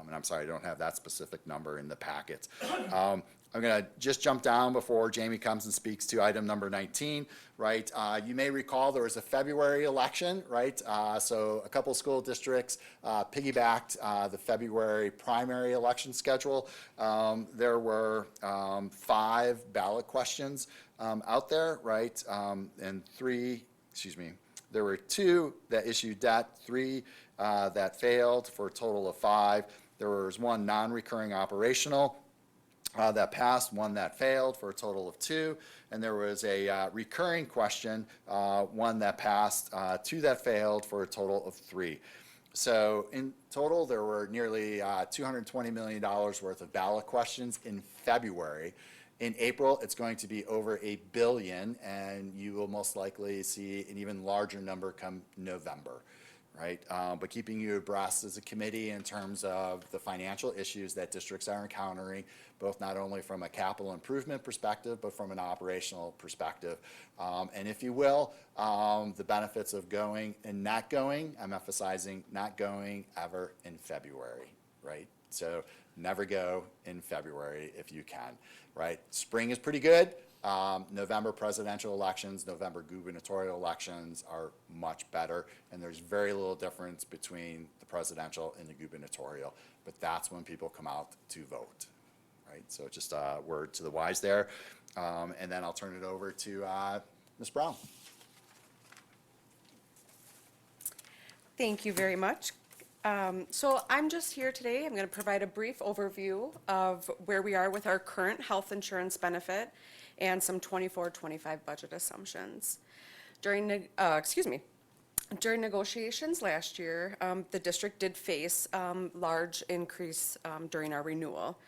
And I'm sorry, I don't have that specific number in the packet. I'm going to just jump down before Jamie comes and speaks to item number 19, right? You may recall there was a February election, right? So a couple school districts piggybacked the February primary election schedule. There were 5 ballot questions out there, right? And there were 2 that issued debt, 3 that failed for a total of 5. There was 1 non-recurring operational that passed, 1 that failed for a total of 2. And there was a recurring question, 1 that passed, 2 that failed for a total of 3. So in total, there were nearly $220 million worth of ballot questions in February. In April, it's going to be over $1 billion, and you will most likely see an even larger number come November, right? But keeping you abreast as a committee in terms of the financial issues that districts are encountering, both not only from a capital improvement perspective, but from an operational perspective. And if you will, the benefits of going and not going, I'm emphasizing not going ever in February, right? So never go in February if you can, right? Spring is pretty good. November presidential elections, November gubernatorial elections are much better, and there's very little difference between the presidential and the gubernatorial, but that's when people come out to vote, right? So just a word to the wise there, and then I'll turn it over to Ms. Brown. Thank you very much. So I'm just here today, I'm going to provide a brief overview of where we are with our current health insurance benefit and some 24-25 budget assumptions. During negotiations last year, the district did face large increase during our renewal.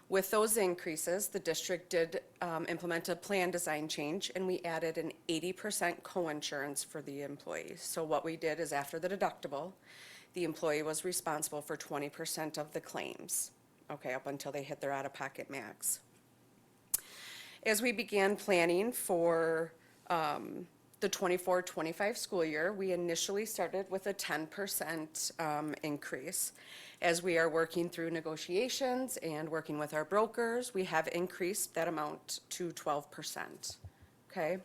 With those increases, the district did implement a plan design change, and we added an 80% co-insurance for the employees. So what we did is, after the deductible, the employee was responsible for 20% of the claims, okay, up until they hit their out-of-pocket max. As we began planning for the 24-25 school year, we initially started with a 10% increase. As we are working through negotiations and working with our brokers, we have increased that amount to 12%, okay?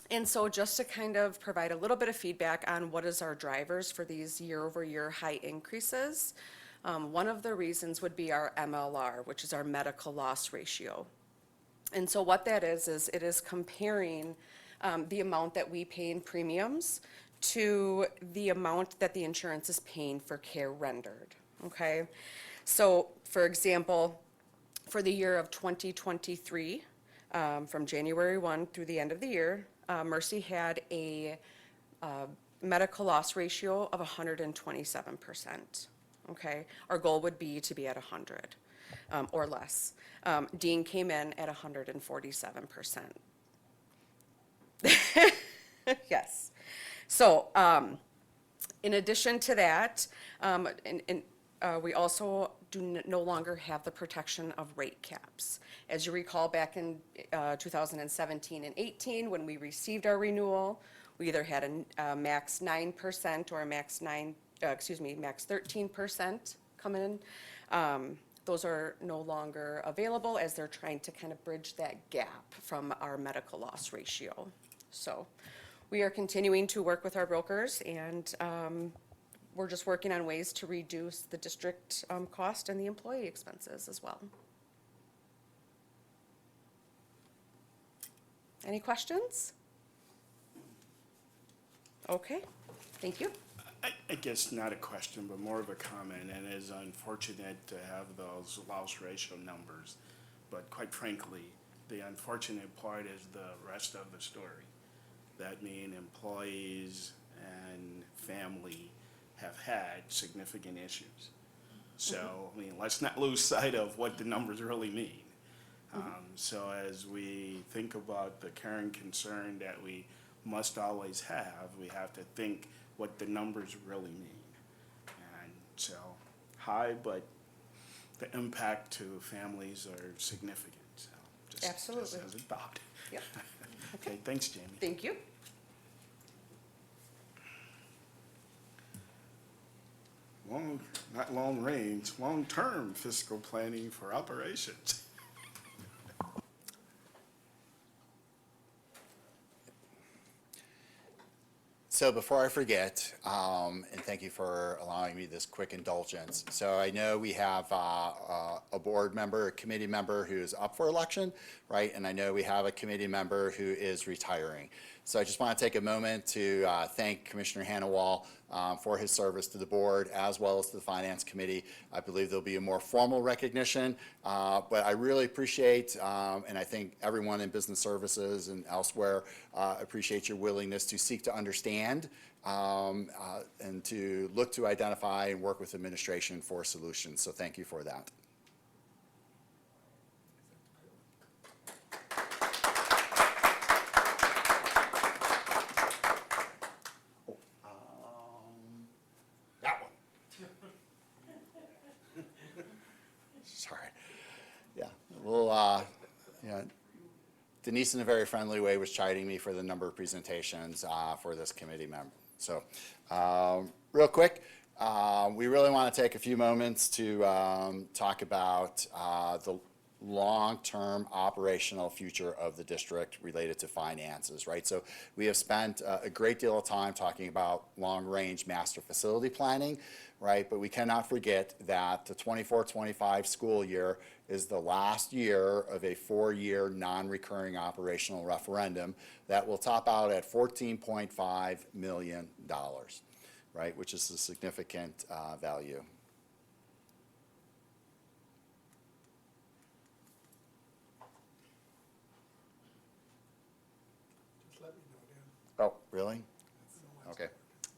And so just to kind of provide a little bit of feedback on what is our drivers for these year-over-year high increases, one of the reasons would be our MLR, which is our medical loss ratio. And so what that is it is comparing the amount that we pay in premiums to the amount that the insurance is paying for care rendered, okay? So, for example, for the year of 2023, from January 1 through the end of the year, Mercy had a medical loss ratio of 127%, okay? Our goal would be to be at 100 or less. Dean came in at 147%. Yes. So, in addition to that, we also no longer have the protection of rate caps. As you recall, back in 2017 and 18, when we received our renewal, we either had a max 9% or a max 13% come in. Those are no longer available, as they're trying to kind of bridge that gap from our medical loss ratio. So we are continuing to work with our brokers, and we're just working on ways to reduce the district cost and the employee expenses as well. Any questions? Okay, thank you. I guess not a question, but more of a comment, and it is unfortunate to have those loss ratio numbers. But quite frankly, the unfortunate part is the rest of the story. That means employees and family have had significant issues. So, I mean, let's not lose sight of what the numbers really mean. So as we think about the current concern that we must always have, we have to think what the numbers really mean. And so, high, but the impact to families are significant. So just Absolutely. as a thought. Yep. Okay, thanks, Jamie. Thank you. Not long range, long-term fiscal planning for operations. So before I forget, and thank you for allowing me this quick indulgence. So I know we have a board member, a committee member who's up for election, right? And I know we have a committee member who is retiring. So I just want to take a moment to thank Commissioner Hannawall for his service to the board as well as to the Finance Committee. I believe there'll be a more formal recognition, but I really appreciate, and I think everyone in business services and elsewhere appreciate your willingness to seek to understand and to look to identify and work with administration for solutions. So thank you for that. We'll, you know, Denise, in a very friendly way, was chiding me for the number of presentations for this committee member. So, real quick, we really want to take a few moments to talk about the long-term operational future of the district related to finances, right? So we have spent a great deal of time talking about long-range master facility planning, right? But we cannot forget that the 24-25 school year is the last year of a 4-year non-recurring operational referendum that will top out at $14.5 million, right? Which is a significant value. Oh, really? Okay.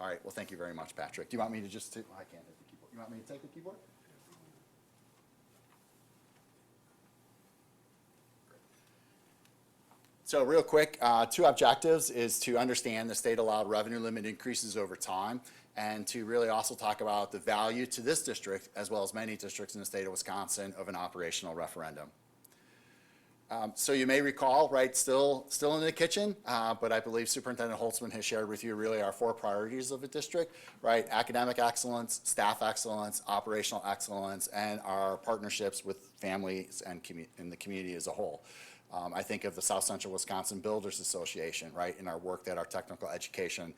All right. Well, thank you very much, Patrick. Do you want me to just I can't hit the keyboard. You want me to take the keyboard? So real quick, 2 objectives is to understand the state allowed revenue limit increases over time and to really also talk about the value to this district as well as many districts in the state of Wisconsin of an operational referendum. So you may recall, right, still in the kitchen, but I believe Superintendent Holtzman has shared with you really our 4 priorities of the district, right? Academic excellence, staff excellence, operational excellence, and our partnerships with families and the community as a whole. I think of the South Central Wisconsin Builders Association, right, in our work that our technical education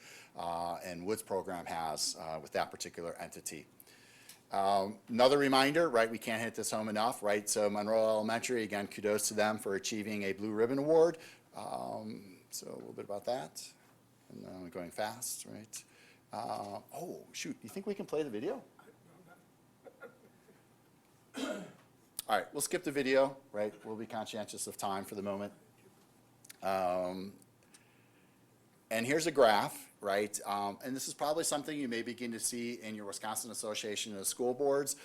and Woods program has with that particular entity. Another reminder, right, we can't hit this home enough, right? So Monroe Elementary, again, kudos to them for achieving a Blue Ribbon Award. So a little bit about that. And then I'm going fast, right? Oh, shoot, you think we can play the video? All right, we'll skip the video, right? We'll be conscientious of time for the moment. And here's a graph, right? And this is probably something you may begin to see in your Wisconsin Association of School Boards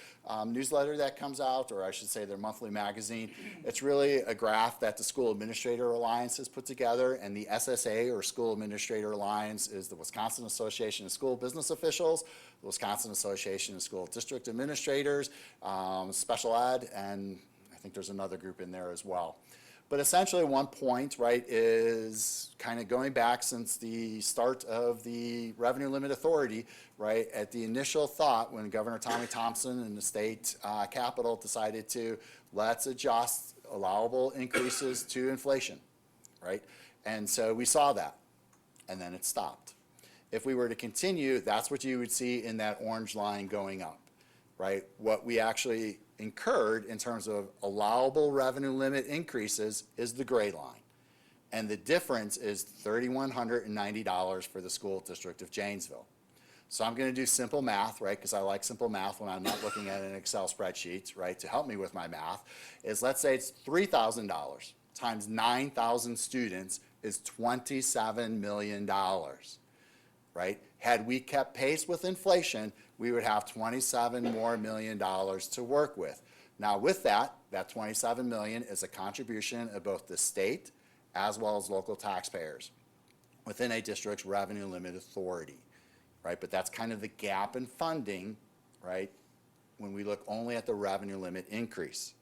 newsletter that comes out, or I should say their monthly magazine. It's really a graph that the School Administrator Alliance has put together, and the SSA, or School Administrator Alliance, is the Wisconsin Association of School Business Officials, the Wisconsin Association of School District Administrators, Special Ed, and I think there's another group in there as well. But essentially, one point, right, is kind of going back since the start of the Revenue Limit Authority, right, at the initial thought when Governor Tommy Thompson and the state capital decided to let's adjust allowable increases to inflation, right? And so we saw that, and then it stopped. If we were to continue, that's what you would see in that orange line going up, right? What we actually incurred in terms of allowable revenue limit increases is the gray line. And the difference is $3,190 for the School District of Janesville. So I'm going to do simple math, right, because I like simple math when I'm not looking at an Excel spreadsheet, right, to help me with my math, is let's say it's $3,000 times 9,000 students is $27 million, right? Had we kept pace with inflation, we would have $27 million more to work with. Now with that 27 million is a contribution of both the state as well as local taxpayers within a district's revenue limit authority, right? But that's kind of the gap in funding, right, when we look only at the revenue limit increase.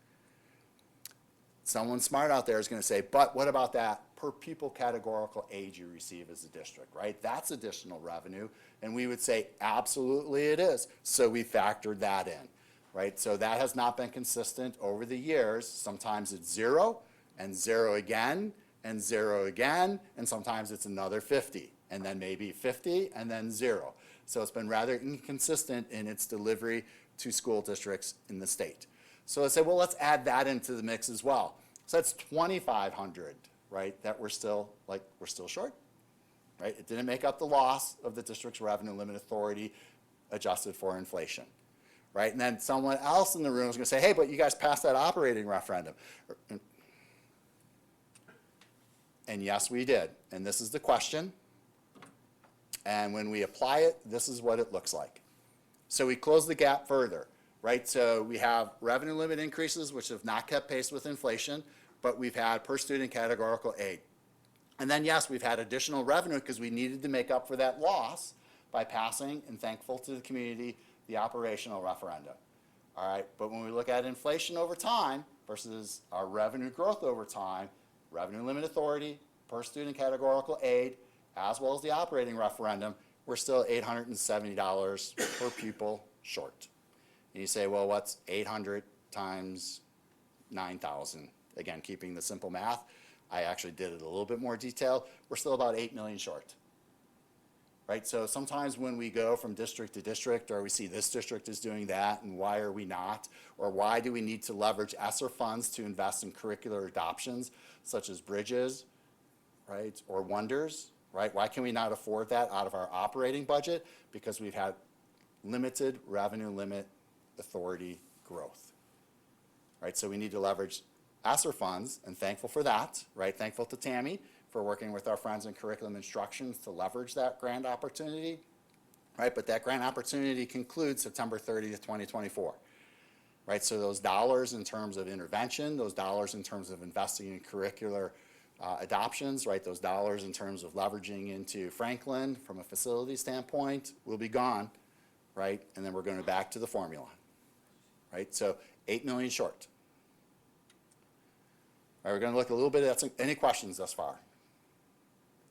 Someone smart out there is going to say, but what about that per pupil categorical aid you receive as a district, right? That's additional revenue. And we would say, absolutely it is. So we factored that in, right? So that has not been consistent over the years. Sometimes it's 0 and 0 again and 0 again, and sometimes it's another 50 and then maybe 50 and then 0. So it's been rather inconsistent in its delivery to school districts in the state. So let's say, well, let's add that into the mix as well. So that's 2,500, right, that we're still short, right? It didn't make up the loss of the district's revenue limit authority adjusted for inflation, right? And then someone else in the room is going to say, hey, but you guys passed that operating referendum. And yes, we did. And this is the question. And when we apply it, this is what it looks like. So we close the gap further. Right, so we have revenue limit increases which have not kept pace with inflation, but we've had per student categorical aid. And then yes, we've had additional revenue because we needed to make up for that loss by passing, and thankful to the community, the operational referendum. all right? But when we look at inflation over time versus our revenue growth over time, revenue limit authority, per student categorical aid, as well as the operating referendum, we're still $870 per pupil short. And you say, well, what's 800 times 9,000? Again, keeping the simple math. I actually did it a little bit more detailed. We're still about 8 million short. Right, so sometimes when we go from district to district, or we see this district is doing that, and why are we not? Or why do we need to leverage ESSER funds to invest in curricular adoptions, such as Bridges, right, or Wonders, right? Why can we not afford that out of our operating budget? Because we've had limited revenue limit authority growth, right? So we need to leverage ESSER funds, and thankful for that, right? Thankful to Tammy for working with our friends in curriculum instructions to leverage that grant opportunity, right? But that grant opportunity concludes September 30th, 2024, right? So those dollars in terms of intervention, those dollars in terms of investing in curricular adoptions, right? Those dollars in terms of leveraging into Franklin from a facility standpoint will be gone, right? And then we're going back to the formula, right? So 8 million short. All right, we're going to look a little bit at any questions thus far.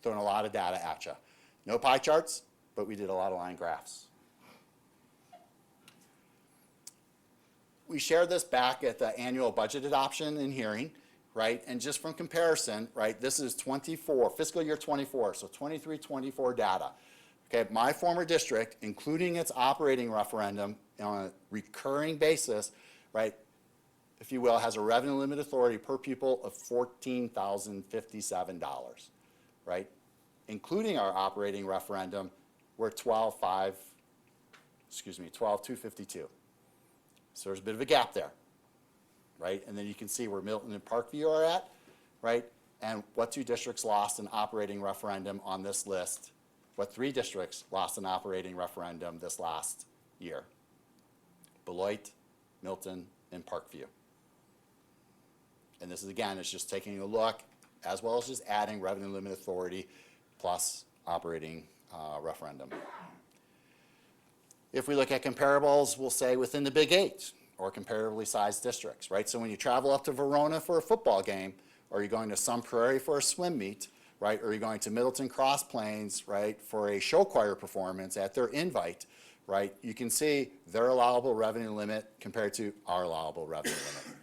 Throwing a lot of data at you. No pie charts, but we did a lot of line graphs. We shared this back at the annual budget adoption and hearing, right? And just from comparison, right, this is fiscal year 24, so 23-24 data. Okay, my former district, including its operating referendum on a recurring basis, right, if you will, has a revenue limit authority per pupil of $14,057. Right? Including our operating referendum, we're 12,252. So there's a bit of a gap there, right? And then you can see where Milton and Parkview are at, right? And what 2 districts lost an operating referendum on this list, what 3 districts lost an operating referendum this last year. Beloit, Milton, and Parkview. And this is, again, it's just taking a look, as well as just adding revenue limit authority plus operating referendum. If we look at comparables, we'll say within the Big 8 or comparatively sized districts, right? So when you travel up to Verona for a football game, or you're going to Sun Prairie for a swim meet, right? Or you're going to Middleton Cross Plains, right, for a show choir performance at their invite, right? You can see their allowable revenue limit compared to our allowable revenue limit,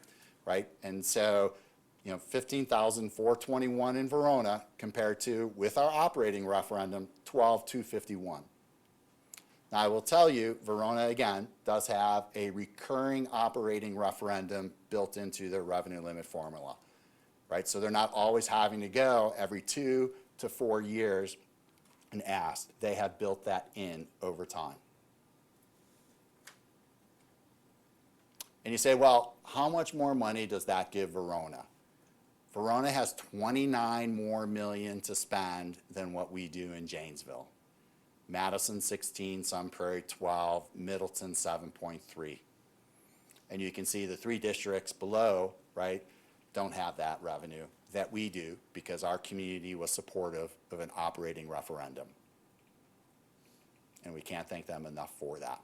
right? And so, you know, 15,421 in Verona compared to, with our operating referendum, 12,251. Now, I will tell you, Verona, again, does have a recurring operating referendum built into their revenue limit formula, right? So they're not always having to go every 2 to 4 years and ask. They have built that in over time. And you say, well, how much more money does that give Verona? Verona has 29 more million to spend than what we do in Janesville. Madison 16, Sun Prairie 12, Middleton 7.3. And you can see the 3 districts below, right, don't have that revenue that we do because our community was supportive of an operating referendum. And we can't thank them enough for that.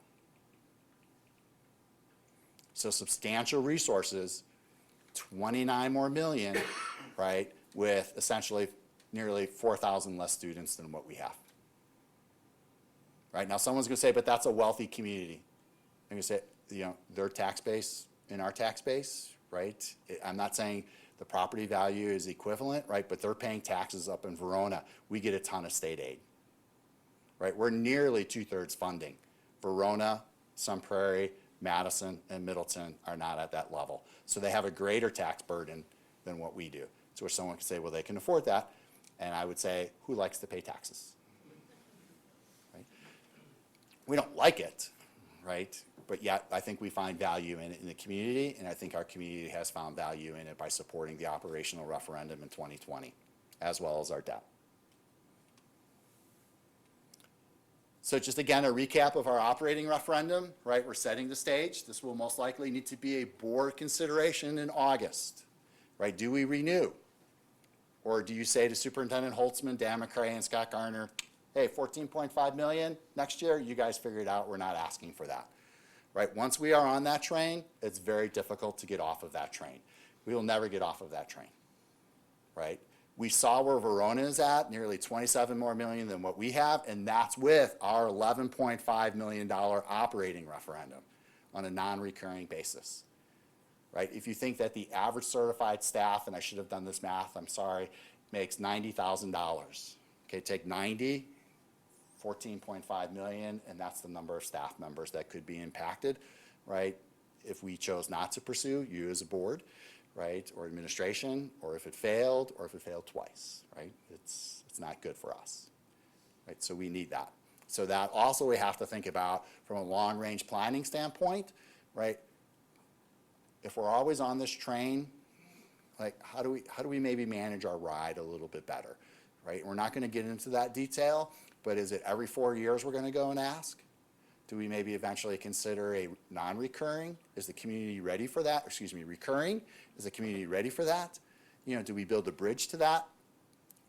So substantial resources, 29 more million, right, with essentially nearly 4,000 less students than what we have. Right, now someone's going to say, but that's a wealthy community. I'm going to say, you know, their tax base and our tax base, right? I'm not saying the property value is equivalent, right, but they're paying taxes up in Verona. We get a ton of state aid, right? We're nearly 2/3 funding. Verona, Sun Prairie, Madison, and Middleton are not at that level. So they have a greater tax burden than what we do. So where someone could say, well, they can afford that. And I would say, who likes to pay taxes? Right? We don't like it, right? But yet I think we find value in it in the community, and I think our community has found value in it by supporting the operational referendum in 2020, as well as our debt. So just again, a recap of our operating referendum, right? We're setting the stage. This will most likely need to be a board consideration in August, right? Do we renew? Or do you say to Superintendent Holtzman, Dan McCray, and Scott Garner, hey, 14.5 million next year, you guys figure it out, we're not asking for that, right? Once we are on that train, it's very difficult to get off of that train. We will never get off of that train, right? We saw where Verona is at, nearly 27 more million than what we have, and that's with our $11.5 million operating referendum on a non-recurring basis, right? If you think that the average certified staff, and I should have done this math, I'm sorry, makes $90,000. Okay, take 90, 14.5 million, and that's the number of staff members that could be impacted, right? If we chose not to pursue, you as a board, right, or administration, or if it failed twice, right? It's not good for us, right? So we need that. So that also we have to think about from a long-range planning standpoint, right? If we're always on this train, like how do we maybe manage our ride a little bit better, right? We're not going to get into that detail, but is it every 4 years we're going to go and ask? Do we maybe eventually consider a non-recurring? Is the community ready for that? Excuse me, recurring? Is the community ready for that? You know, do we build a bridge to that?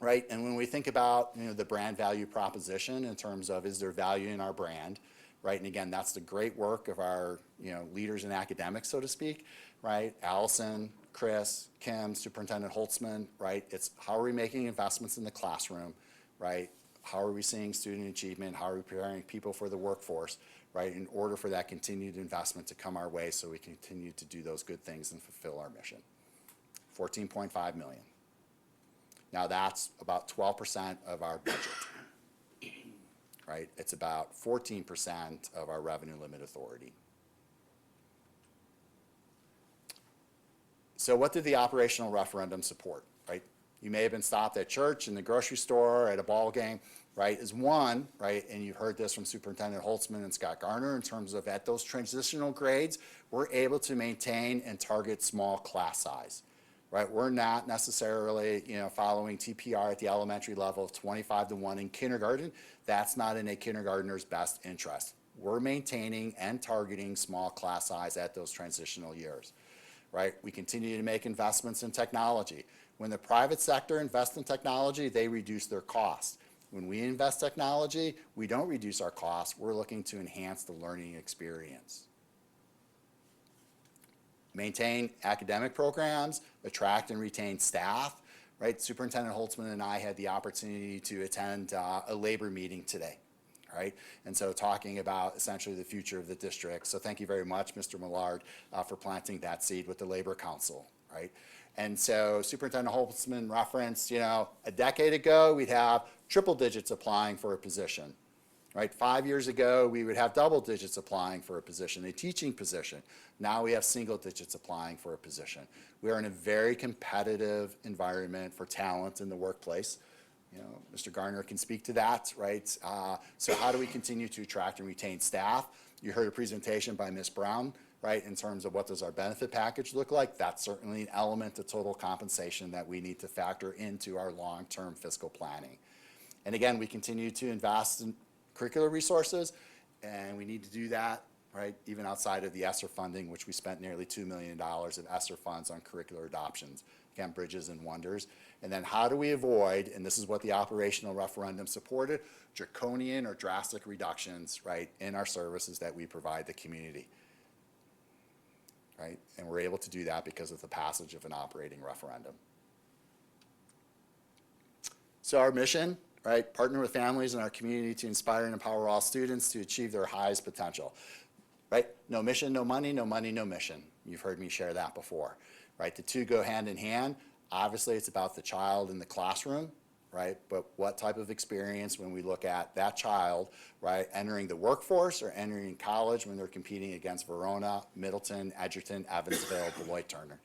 Right? And when we think about, you know, the brand value proposition in terms of is there value in our brand, right? And again, that's the great work of our, you know, leaders in academics, so to speak, right? Allison, Chris, Kim, Superintendent Holtzman, right? It's how are we making investments in the classroom, right? How are we seeing student achievement? How are we preparing people for the workforce, right? In order for that continued investment to come our way so we continue to do those good things and fulfill our mission. 14.5 million. Now that's about 12% of our budget, right? It's about 14% of our revenue limit authority. So what did the operational referendum support, right? You may have been stopped at church, in the grocery store, at a ball game, right, is one, right, and you've heard this from Superintendent Holtzman and Scott Garner in terms of at those transitional grades, we're able to maintain and target small class size, right? We're not necessarily, you know, following TPR at the elementary level of 25-1 in kindergarten. That's not in a kindergartner's best interest. We're maintaining and targeting small class size at those transitional years, right? We continue to make investments in technology. When the private sector invests in technology, they reduce their costs. When we invest technology, we don't reduce our costs. We're looking to enhance the learning experience. Maintain academic programs, attract and retain staff, right? Superintendent Holtzman and I had the opportunity to attend a labor meeting today, right? And so talking about essentially the future of the district. So thank you very much, Mr. Millard, for planting that seed with the Labor Council, right? And so Superintendent Holtzman referenced, you know, a decade ago, we'd have triple digits applying for a position, right? 5 years ago, we would have double digits applying for a position, a teaching position. Now we have single digits applying for a position. We are in a very competitive environment for talent in the workplace. You know, Mr. Garner can speak to that, right? So how do we continue to attract and retain staff? You heard a presentation by Ms. Brown, right, in terms of what does our benefit package look like. That's certainly an element of total compensation that we need to factor into our long-term fiscal planning. And again, we continue to invest in curricular resources, and we need to do that, right, even outside of the ESSER funding, which we spent nearly $2 million of ESSER funds on curricular adoptions, again, Bridges and Wonders. And then how do we avoid, and this is what the operational referendum supported, draconian or drastic reductions, right, in our services that we provide the community, right? And we're able to do that because of the passage of an operating referendum. So our mission, right, partner with families in our community to inspire and empower all students to achieve their highest potential, right? No mission, no money, no money, no mission. You've heard me share that before, right? The two go hand in hand. Obviously, it's about the child in the classroom, right? But what type of experience when we look at that child, right, entering the workforce or entering college when they're competing against Verona, Middleton, Edgerton, Evansville, Beloit Turner?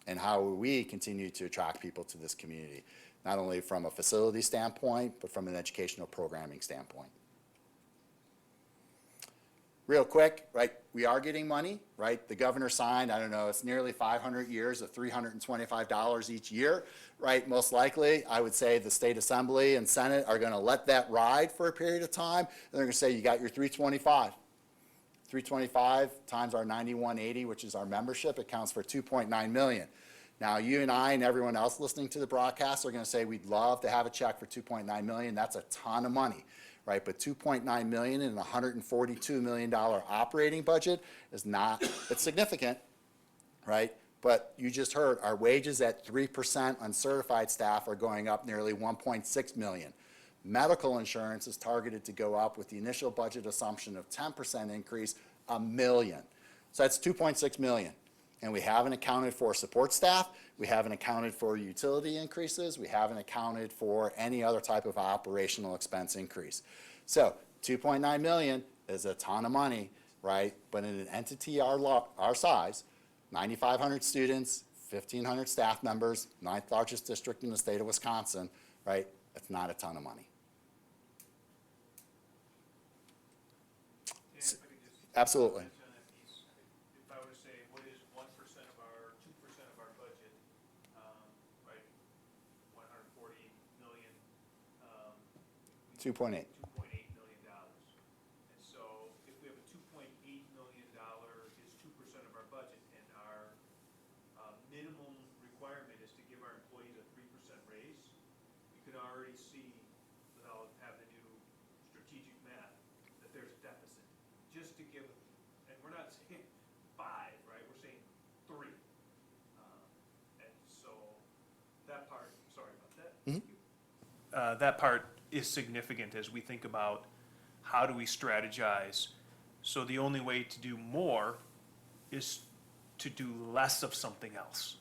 And how will we continue to attract people to this community, not only from a facility standpoint, but from an educational programming standpoint? Real quick, right, we are getting money, right? The governor signed, I don't know, it's nearly 500 years of $325 each year, right? Most likely, I would say the state assembly and senate are gonna let that ride for a period of time, and they're gonna say, you got your 325. 325 times our 9180, which is our membership, it counts for 2.9 million. Now, you and I and everyone else listening to the broadcast are gonna say, we'd love to have a check for 2.9 million. That's a ton of money, right? But 2.9 million in a $142 million operating budget is not, it's significant, right? But you just heard our wages at 3% uncertified staff are going up nearly 1.6 million. Medical insurance is targeted to go up with the initial budget assumption of 10% increase, $1 million. So that's 2.6 million. And we haven't accounted for support staff, we haven't accounted for utility increases, we haven't accounted for any other type of operational expense increase. So 2.9 million is a ton of money, right? But in an entity our size, 9,500 students, 1,500 staff members, 9th largest district in the state of Wisconsin, right? It's not a ton of money. Absolutely. If I were to say, what is 1% of our, 2% of our budget, right, 140 million, 2.8. $2.8 million. And so if we have a $2.8 million is 2% of our budget, and our minimum requirement is to give our employees a 3% raise, you could already see, without having to do strategic math, that there's a deficit. Just to give, and we're not saying 5, right, we're saying 3. And so that part, sorry about that. That part is significant as we think about how do we strategize. So the only way to do more is to do less of something else.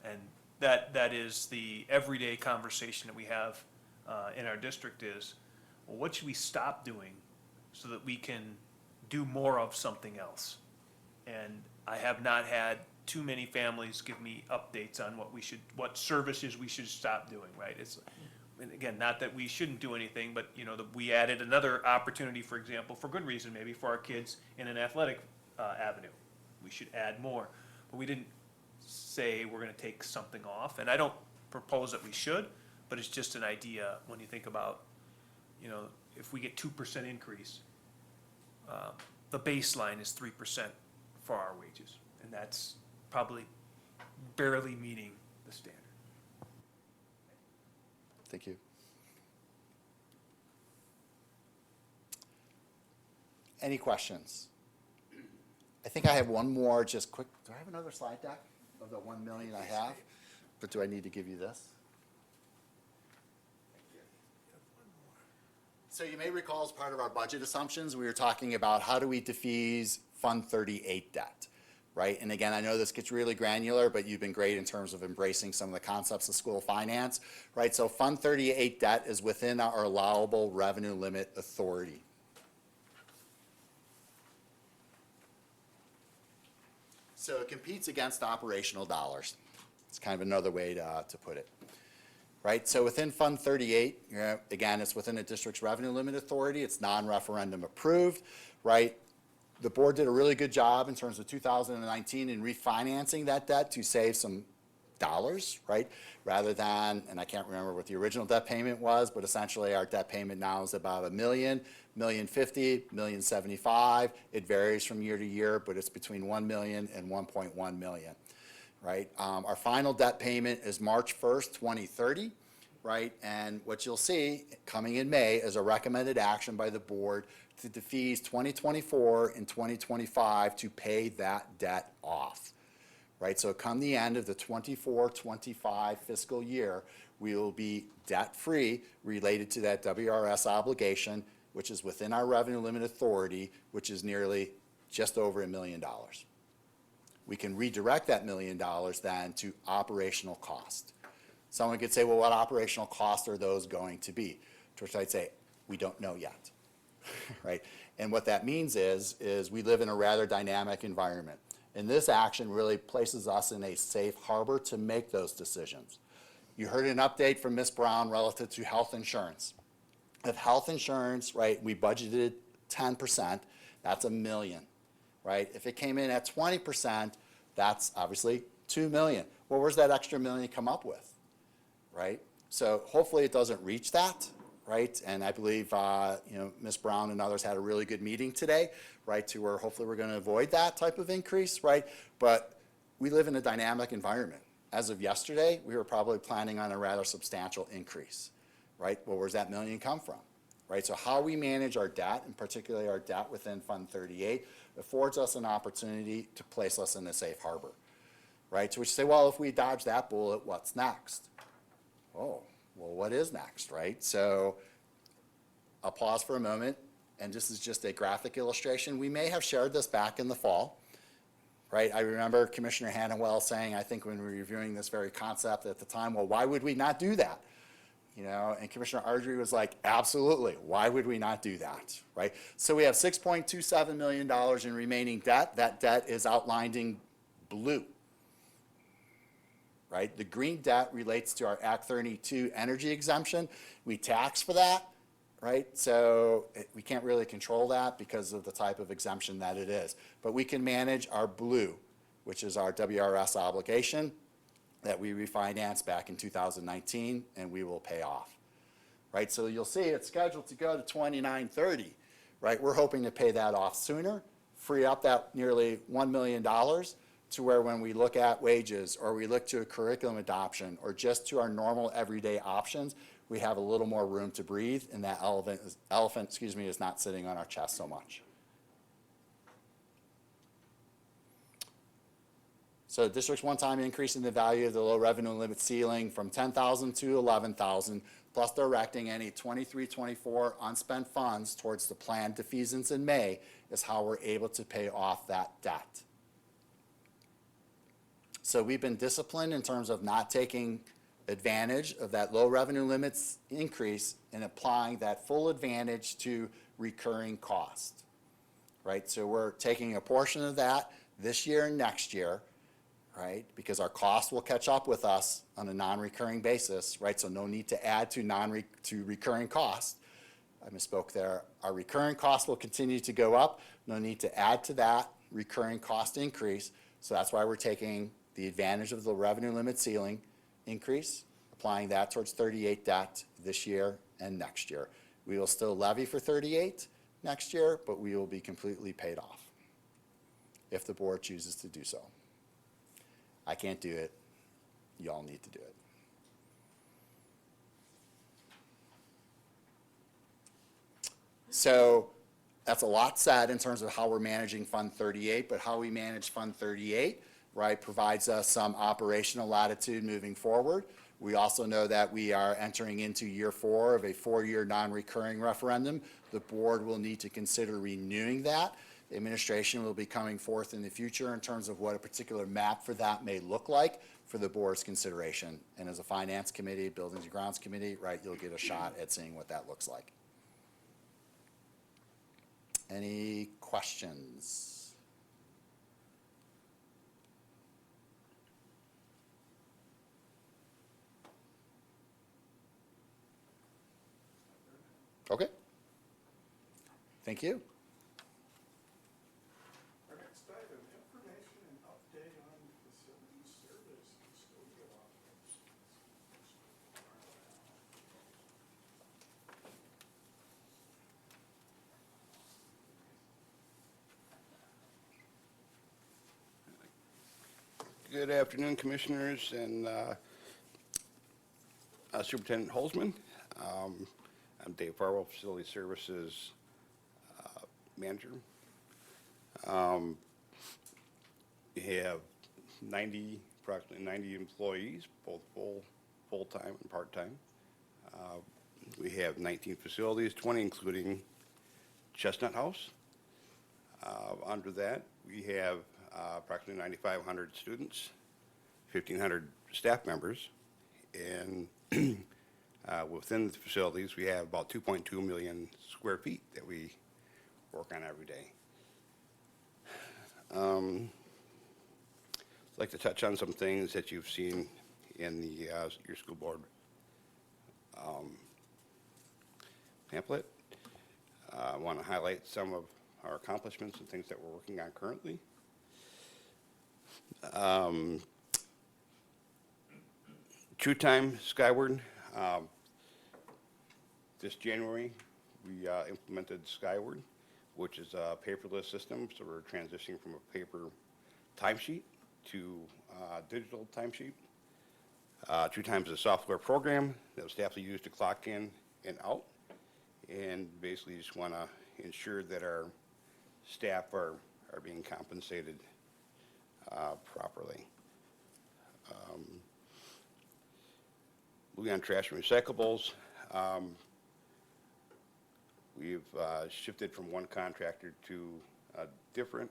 And that is the everyday conversation that we have in our district is, well, what should we stop doing so that we can do more of something else? And I have not had too many families give me updates on what services we should stop doing, right? And again, not that we shouldn't do anything, but we added another opportunity, for example, for good reason maybe, for our kids in an athletic avenue. We should add more, but we didn't say we're gonna take something off, and I don't propose that we should, but it's just an idea when you think about, if we get 2% increase, the baseline is 3% for our wages, and that's probably barely meeting the standard. Thank you. Any questions? I think I have one more just quick. Do I have another slide deck of the 1 million I have? But do I need to give you this? So you may recall as part of our budget assumptions, we were talking about how do we defease Fund 38 debt, right? And again, I know this gets really granular, but you've been great in terms of embracing some of the concepts of school finance, right? So Fund 38 debt is within our allowable revenue limit authority. So it competes against operational dollars. It's kind of another way to put it. Right, so within Fund 38, again, it's within a district's revenue limit authority. It's non-referendum approved, right? The board did a really good job in terms of 2019 in refinancing that debt to save some dollars, right? Rather than, and I can't remember what the original debt payment was, but essentially our debt payment now is about $1 million, $1,050,000, $1,075,000. It varies from year to year, but it's between $1 million and $1.1 million. Right? Our final debt payment is March 1st, 2030, right? And what you'll see coming in May is a recommended action by the board to defease 2024 and 2025 to pay that debt off, right? So come the end of the 24-25 fiscal year, we will be debt-free related to that WRS obligation, which is within our revenue limit authority, which is nearly just over $1 million. We can redirect that $1 million then to operational cost. Someone could say, well, what operational costs are those going to be? To which I'd say, we don't know yet, right? And what that means is we live in a rather dynamic environment. And this action really places us in a safe harbor to make those decisions. You heard an update from Ms. Brown relative to health insurance. If health insurance, right, we budgeted 10%, that's $1 million. Right? If it came in at 20%, that's obviously $2 million. Well, where's that extra $1 million come up with? Right? So hopefully it doesn't reach that, right? And I believe Ms. Brown and others had a really good meeting today, right? To where hopefully we're going to avoid that type of increase, right? But we live in a dynamic environment. As of yesterday, we were probably planning on a rather substantial increase, right? Well, where's that $1 million come from? right? So how we manage our debt, and particularly our debt within Fund 38, affords us an opportunity to place us in a safe harbor, right? So we say, well, if we dodge that bullet, what's next? Oh, well, what is next, right? So I'll pause for a moment, and this is just a graphic illustration. We may have shared this back in the fall, right? I remember Commissioner Hannawell saying, I think when we were reviewing this very concept at the time, well, why would we not do that? You know, and Commissioner Ardrey was like, absolutely, why would we not do that, right? So we have $6.27 million in remaining debt. That debt is outlined in blue, right? The green debt relates to our Act 32 energy exemption. We tax for that, right? So we can't really control that because of the type of exemption that it is. But we can manage our blue, which is our WRS obligation that we refinanced back in 2019, and we will pay off, right? So you'll see it's scheduled to go to 2930, right? We're hoping to pay that off sooner, free up that nearly $1 million to where when we look at wages or we look to a curriculum adoption or just to our normal everyday options, we have a little more room to breathe, and that elephant is not sitting on our chest so much. So the district's one-time increase in the value of the low revenue limit ceiling from $10,000 to $11,000, plus directing any 23-24 unspent funds towards the planned defeasance in May is how we're able to pay off that debt. So we've been disciplined in terms of not taking advantage of that low revenue limits increase and applying that full advantage to recurring cost, right? So we're taking a portion of that this year and next year, right? Because our costs will catch up with us on a non-recurring basis, right? So no need to add to recurring costs. I misspoke there. Our recurring costs will continue to go up. No need to add to that recurring cost increase. So that's why we're taking the advantage of the revenue limit ceiling increase, applying that towards 38 debt this year and next year. We will still levy for 38 next year, but we will be completely paid off if the board chooses to do so. I can't do it. Y'all need to do it. So that's a lot said in terms of how we're managing Fund 38, but how we manage Fund 38, right, provides us some operational latitude moving forward. We also know that we are entering into year 4 of a 4-year non-recurring referendum. The board will need to consider renewing that. The administration will be coming forth in the future in terms of what a particular map for that may look like for the board's consideration. And as a finance committee, buildings and grounds committee, right, you'll get a shot at seeing what that looks like. Any questions? Okay. Thank you. Our next item, information and update on facility service and custodial operations. Good afternoon, Commissioners and Superintendent Holzman. I'm Dave Farwell, Facility Services Manager. We have approximately 90 employees, both full-time and part-time. We have 19 facilities, 20 including Chestnut House. Under that, we have approximately 9,500 students, 1,500 staff members, and within the facilities, we have about 2.2 million square feet that we work on every day. I'd like to touch on some things that you've seen in the your school board pamphlet. I want to highlight some of our accomplishments and things that we're working on currently. True Time Skyward. This January, we implemented Skyward, which is a paperless system. So we're transitioning from a paper timesheet to digital timesheet. True Time is a software program that staff will use to clock in and out. and basically just want to ensure that our staff are being compensated properly. Moving on, trash and recyclables. We've shifted from one contractor to a different.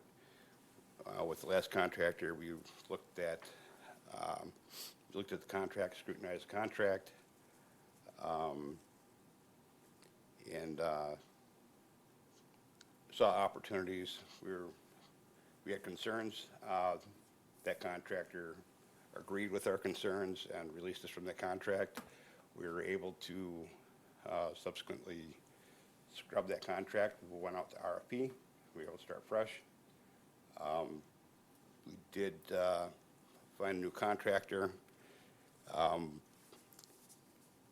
With the last contractor, we looked at the contract, scrutinized the contract, and saw opportunities. We had concerns. That contractor agreed with our concerns and released us from the contract. We were able to subsequently scrub that contract. We went out to RFP. We were able to start fresh. We did find a new contractor.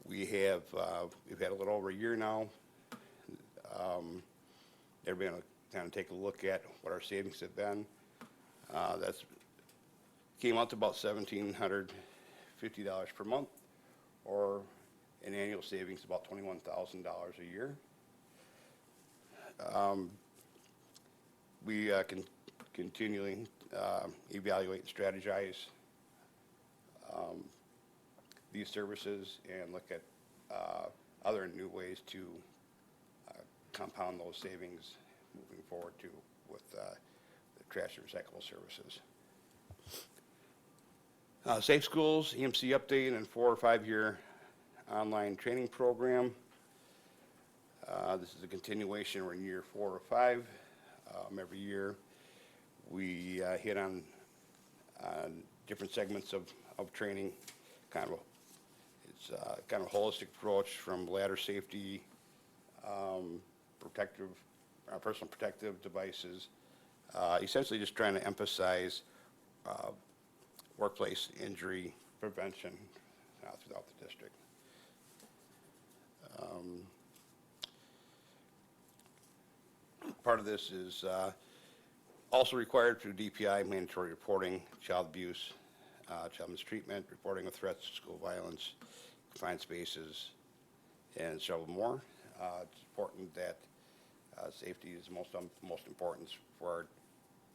We've had a little over a year now. Everybody will kind of take a look at what our savings have been. That's came out to about $1,750 per month, or an annual savings of about $21,000 a year. We can continually evaluate and strategize these services and look at other new ways to compound those savings moving forward too with the trash and recyclable services. Safe Schools, EMC update, and 4 or 5 year online training program. This is a continuation. We're in year 4 or 5. Every year we hit on different segments of training. It's kind of a holistic approach from ladder safety, personal protective devices, essentially just trying to emphasize workplace injury prevention throughout the district. Part of this is also required through DPI, mandatory reporting, child abuse, child mistreatment, reporting of threats, school violence, confined spaces, and several more. It's important that safety is most important for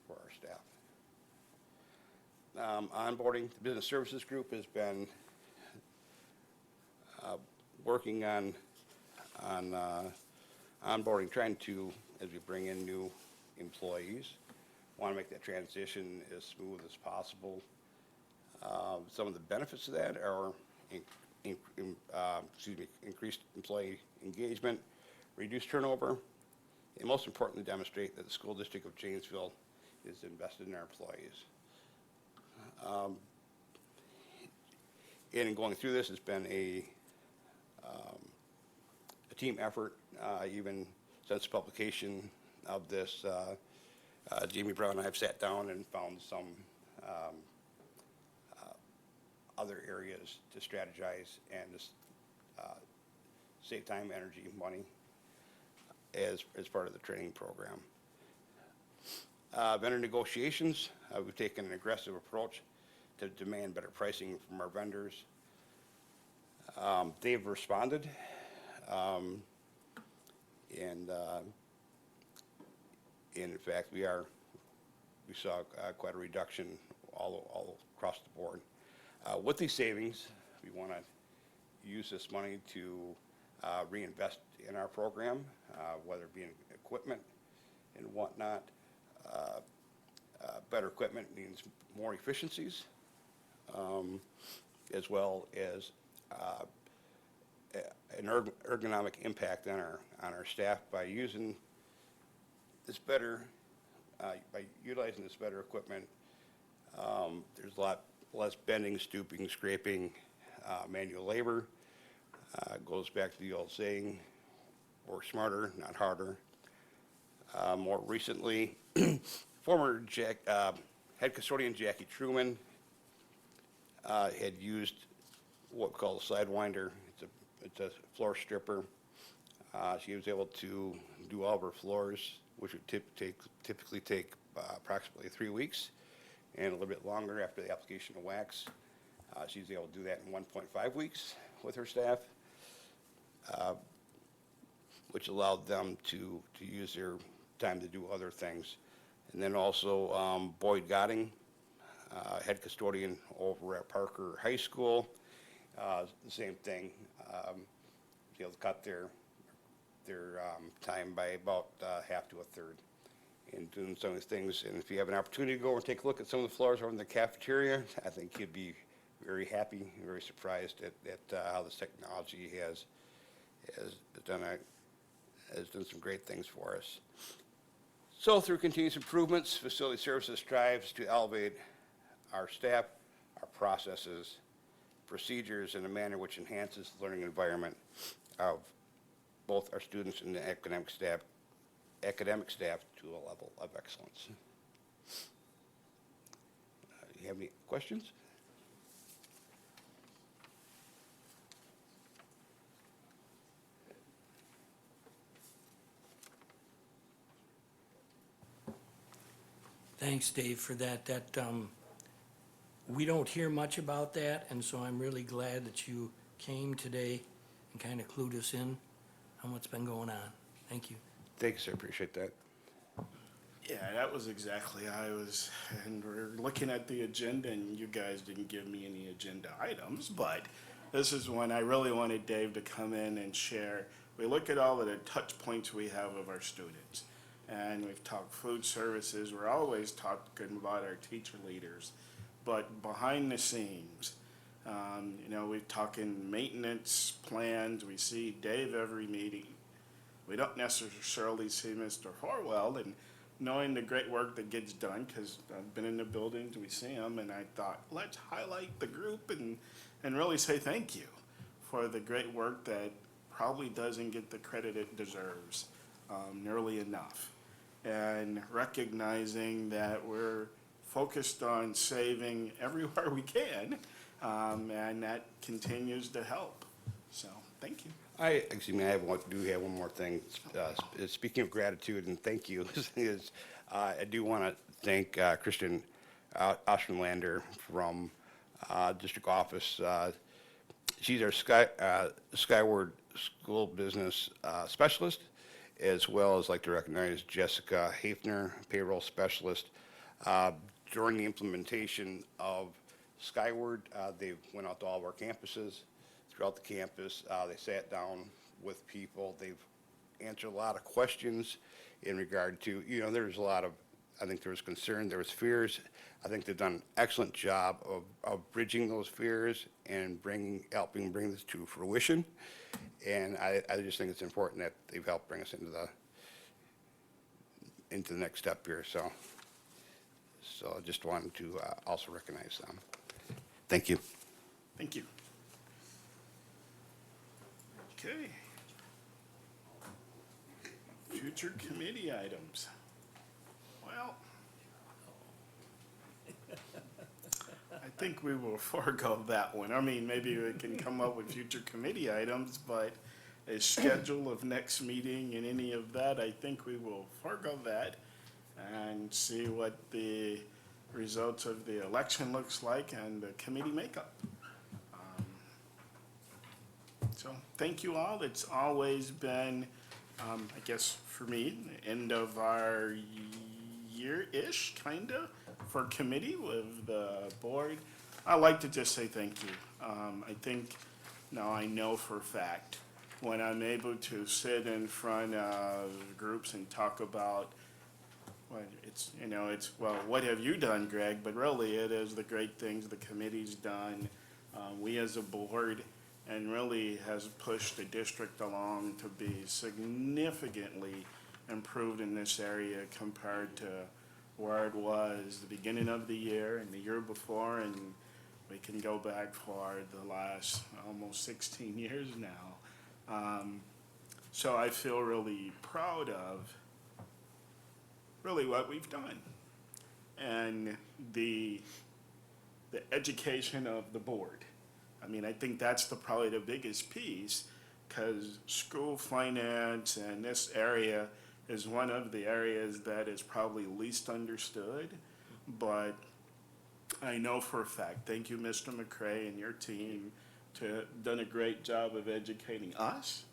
our staff. Onboarding, the business services group has been working on onboarding, trying to, as we bring in new employees, want to make that transition as smooth as possible. Some of the benefits of that are increased employee engagement, reduced turnover, and most importantly, demonstrate that the School District of Janesville is invested in our employees. And in going through this, it's been a team effort, even since publication of this. Jamie Brown and I have sat down and found some other areas to strategize and just save time, energy, money as part of the training program. Vendor negotiations, we've taken an aggressive approach to demand better pricing from our vendors. They've responded, and in fact, we saw quite a reduction all across the board. With these savings, we want to use this money to reinvest in our program, whether it be in equipment and whatnot. Better equipment means more efficiencies, as well as an ergonomic impact on our staff by using this better, by utilizing this better equipment. There's a lot less bending, stooping, scraping, manual labor. Goes back to the old saying, work smarter, not harder. More recently, former head custodian Jackie Truman had used what we call a sidewinder. It's a floor stripper. She was able to do all of her floors, which would typically take approximately 3 weeks, and a little bit longer after the application of wax. She's able to do that in 1.5 weeks with her staff. which allowed them to use their time to do other things. And then also Boyd Gotting, head custodian over at Parker High School, the same thing, be able to cut their time by about half to a third in doing some of these things. And if you have an opportunity to go and take a look at some of the floors over in the cafeteria, I think you'd be very happy, very surprised at how this technology has done some great things for us. So through continuous improvements, Facility Services strives to elevate our staff, our processes, procedures in a manner which enhances the learning environment of both our students and the academic staff to a level of excellence. You have any questions? Thanks, Dave, for that. We don't hear much about that, and so I'm really glad that you came today and kind of clued us in on what's been going on. Thank you. Thank you, sir. Appreciate that. Yeah, that was exactly, and we're looking at the agenda, and you guys didn't give me any agenda items, but this is when I really wanted Dave to come in and share. We look at all of the touch points we have of our students, and we've talked food services, we're always talking about our teacher leaders, but behind the scenes, we're talking maintenance plans, we see Dave every meeting. We don't necessarily see Mr. Horwell, and knowing the great work that gets done, because I've been in the buildings, we see him, and I thought, let's highlight the group and really say thank you for the great work that probably doesn't get the credit it deserves nearly enough. And recognizing that we're focused on saving everywhere we can, and that continues to help. So, thank you. I have one more thing. Speaking of gratitude and thank you, I do want to thank Kristen Osterlander from District Office. She's our Skyward School Business Specialist, as well as like to recognize Jessica Hafner, Payroll Specialist. During the implementation of Skyward, they went out to all of our campuses. Throughout the campus, they sat down with people. They've answered a lot of questions in regard to, there's a lot of, I think there was concern, there was fears. I think they've done an excellent job of bridging those fears and helping bring this to fruition. And I just think it's important that they've helped bring us into the next step here. So I just wanted to also recognize them. Thank you. Thank you. Okay. Future committee items. Well, I think we will forego that one. I mean, maybe we can come up with future committee items, but a schedule of next meeting and any of that, I think we will forego that and see what the results of the election looks like and the committee makeup. So thank you all. It's always been, I guess for me, the end of our year-ish, kind of, for committee with the board. I like to just say thank you. I think, now I know for a fact, when I'm able to sit in front of groups and talk about, well, what have you done, Greg? But really, it is the great things the committee's done, we as a board, and really has pushed the district along to be significantly improved in this area compared to where it was the beginning of the year and the year before, and we can go back for the last almost 16 years now. So I feel really proud of really what we've done and the education of the board. I mean, I think that's probably the biggest piece, because school finance and this area is one of the areas that is probably least understood. But I know for a fact, thank you, Mr. McCray and your team, to done a great job of educating us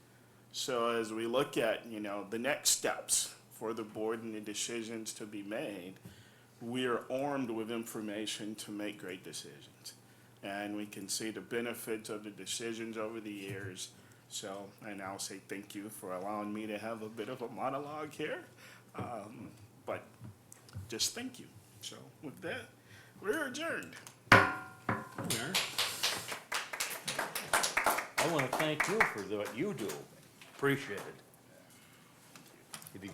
So as we look at, the next steps for the board and the decisions to be made, we are armed with information to make great decisions. And we can see the benefits of the decisions over the years. So, and I'll say thank you for allowing me to have a bit of a monologue here. But just thank you. So with that, we're adjourned. Mayor, I want to thank you for what you do. Appreciate it.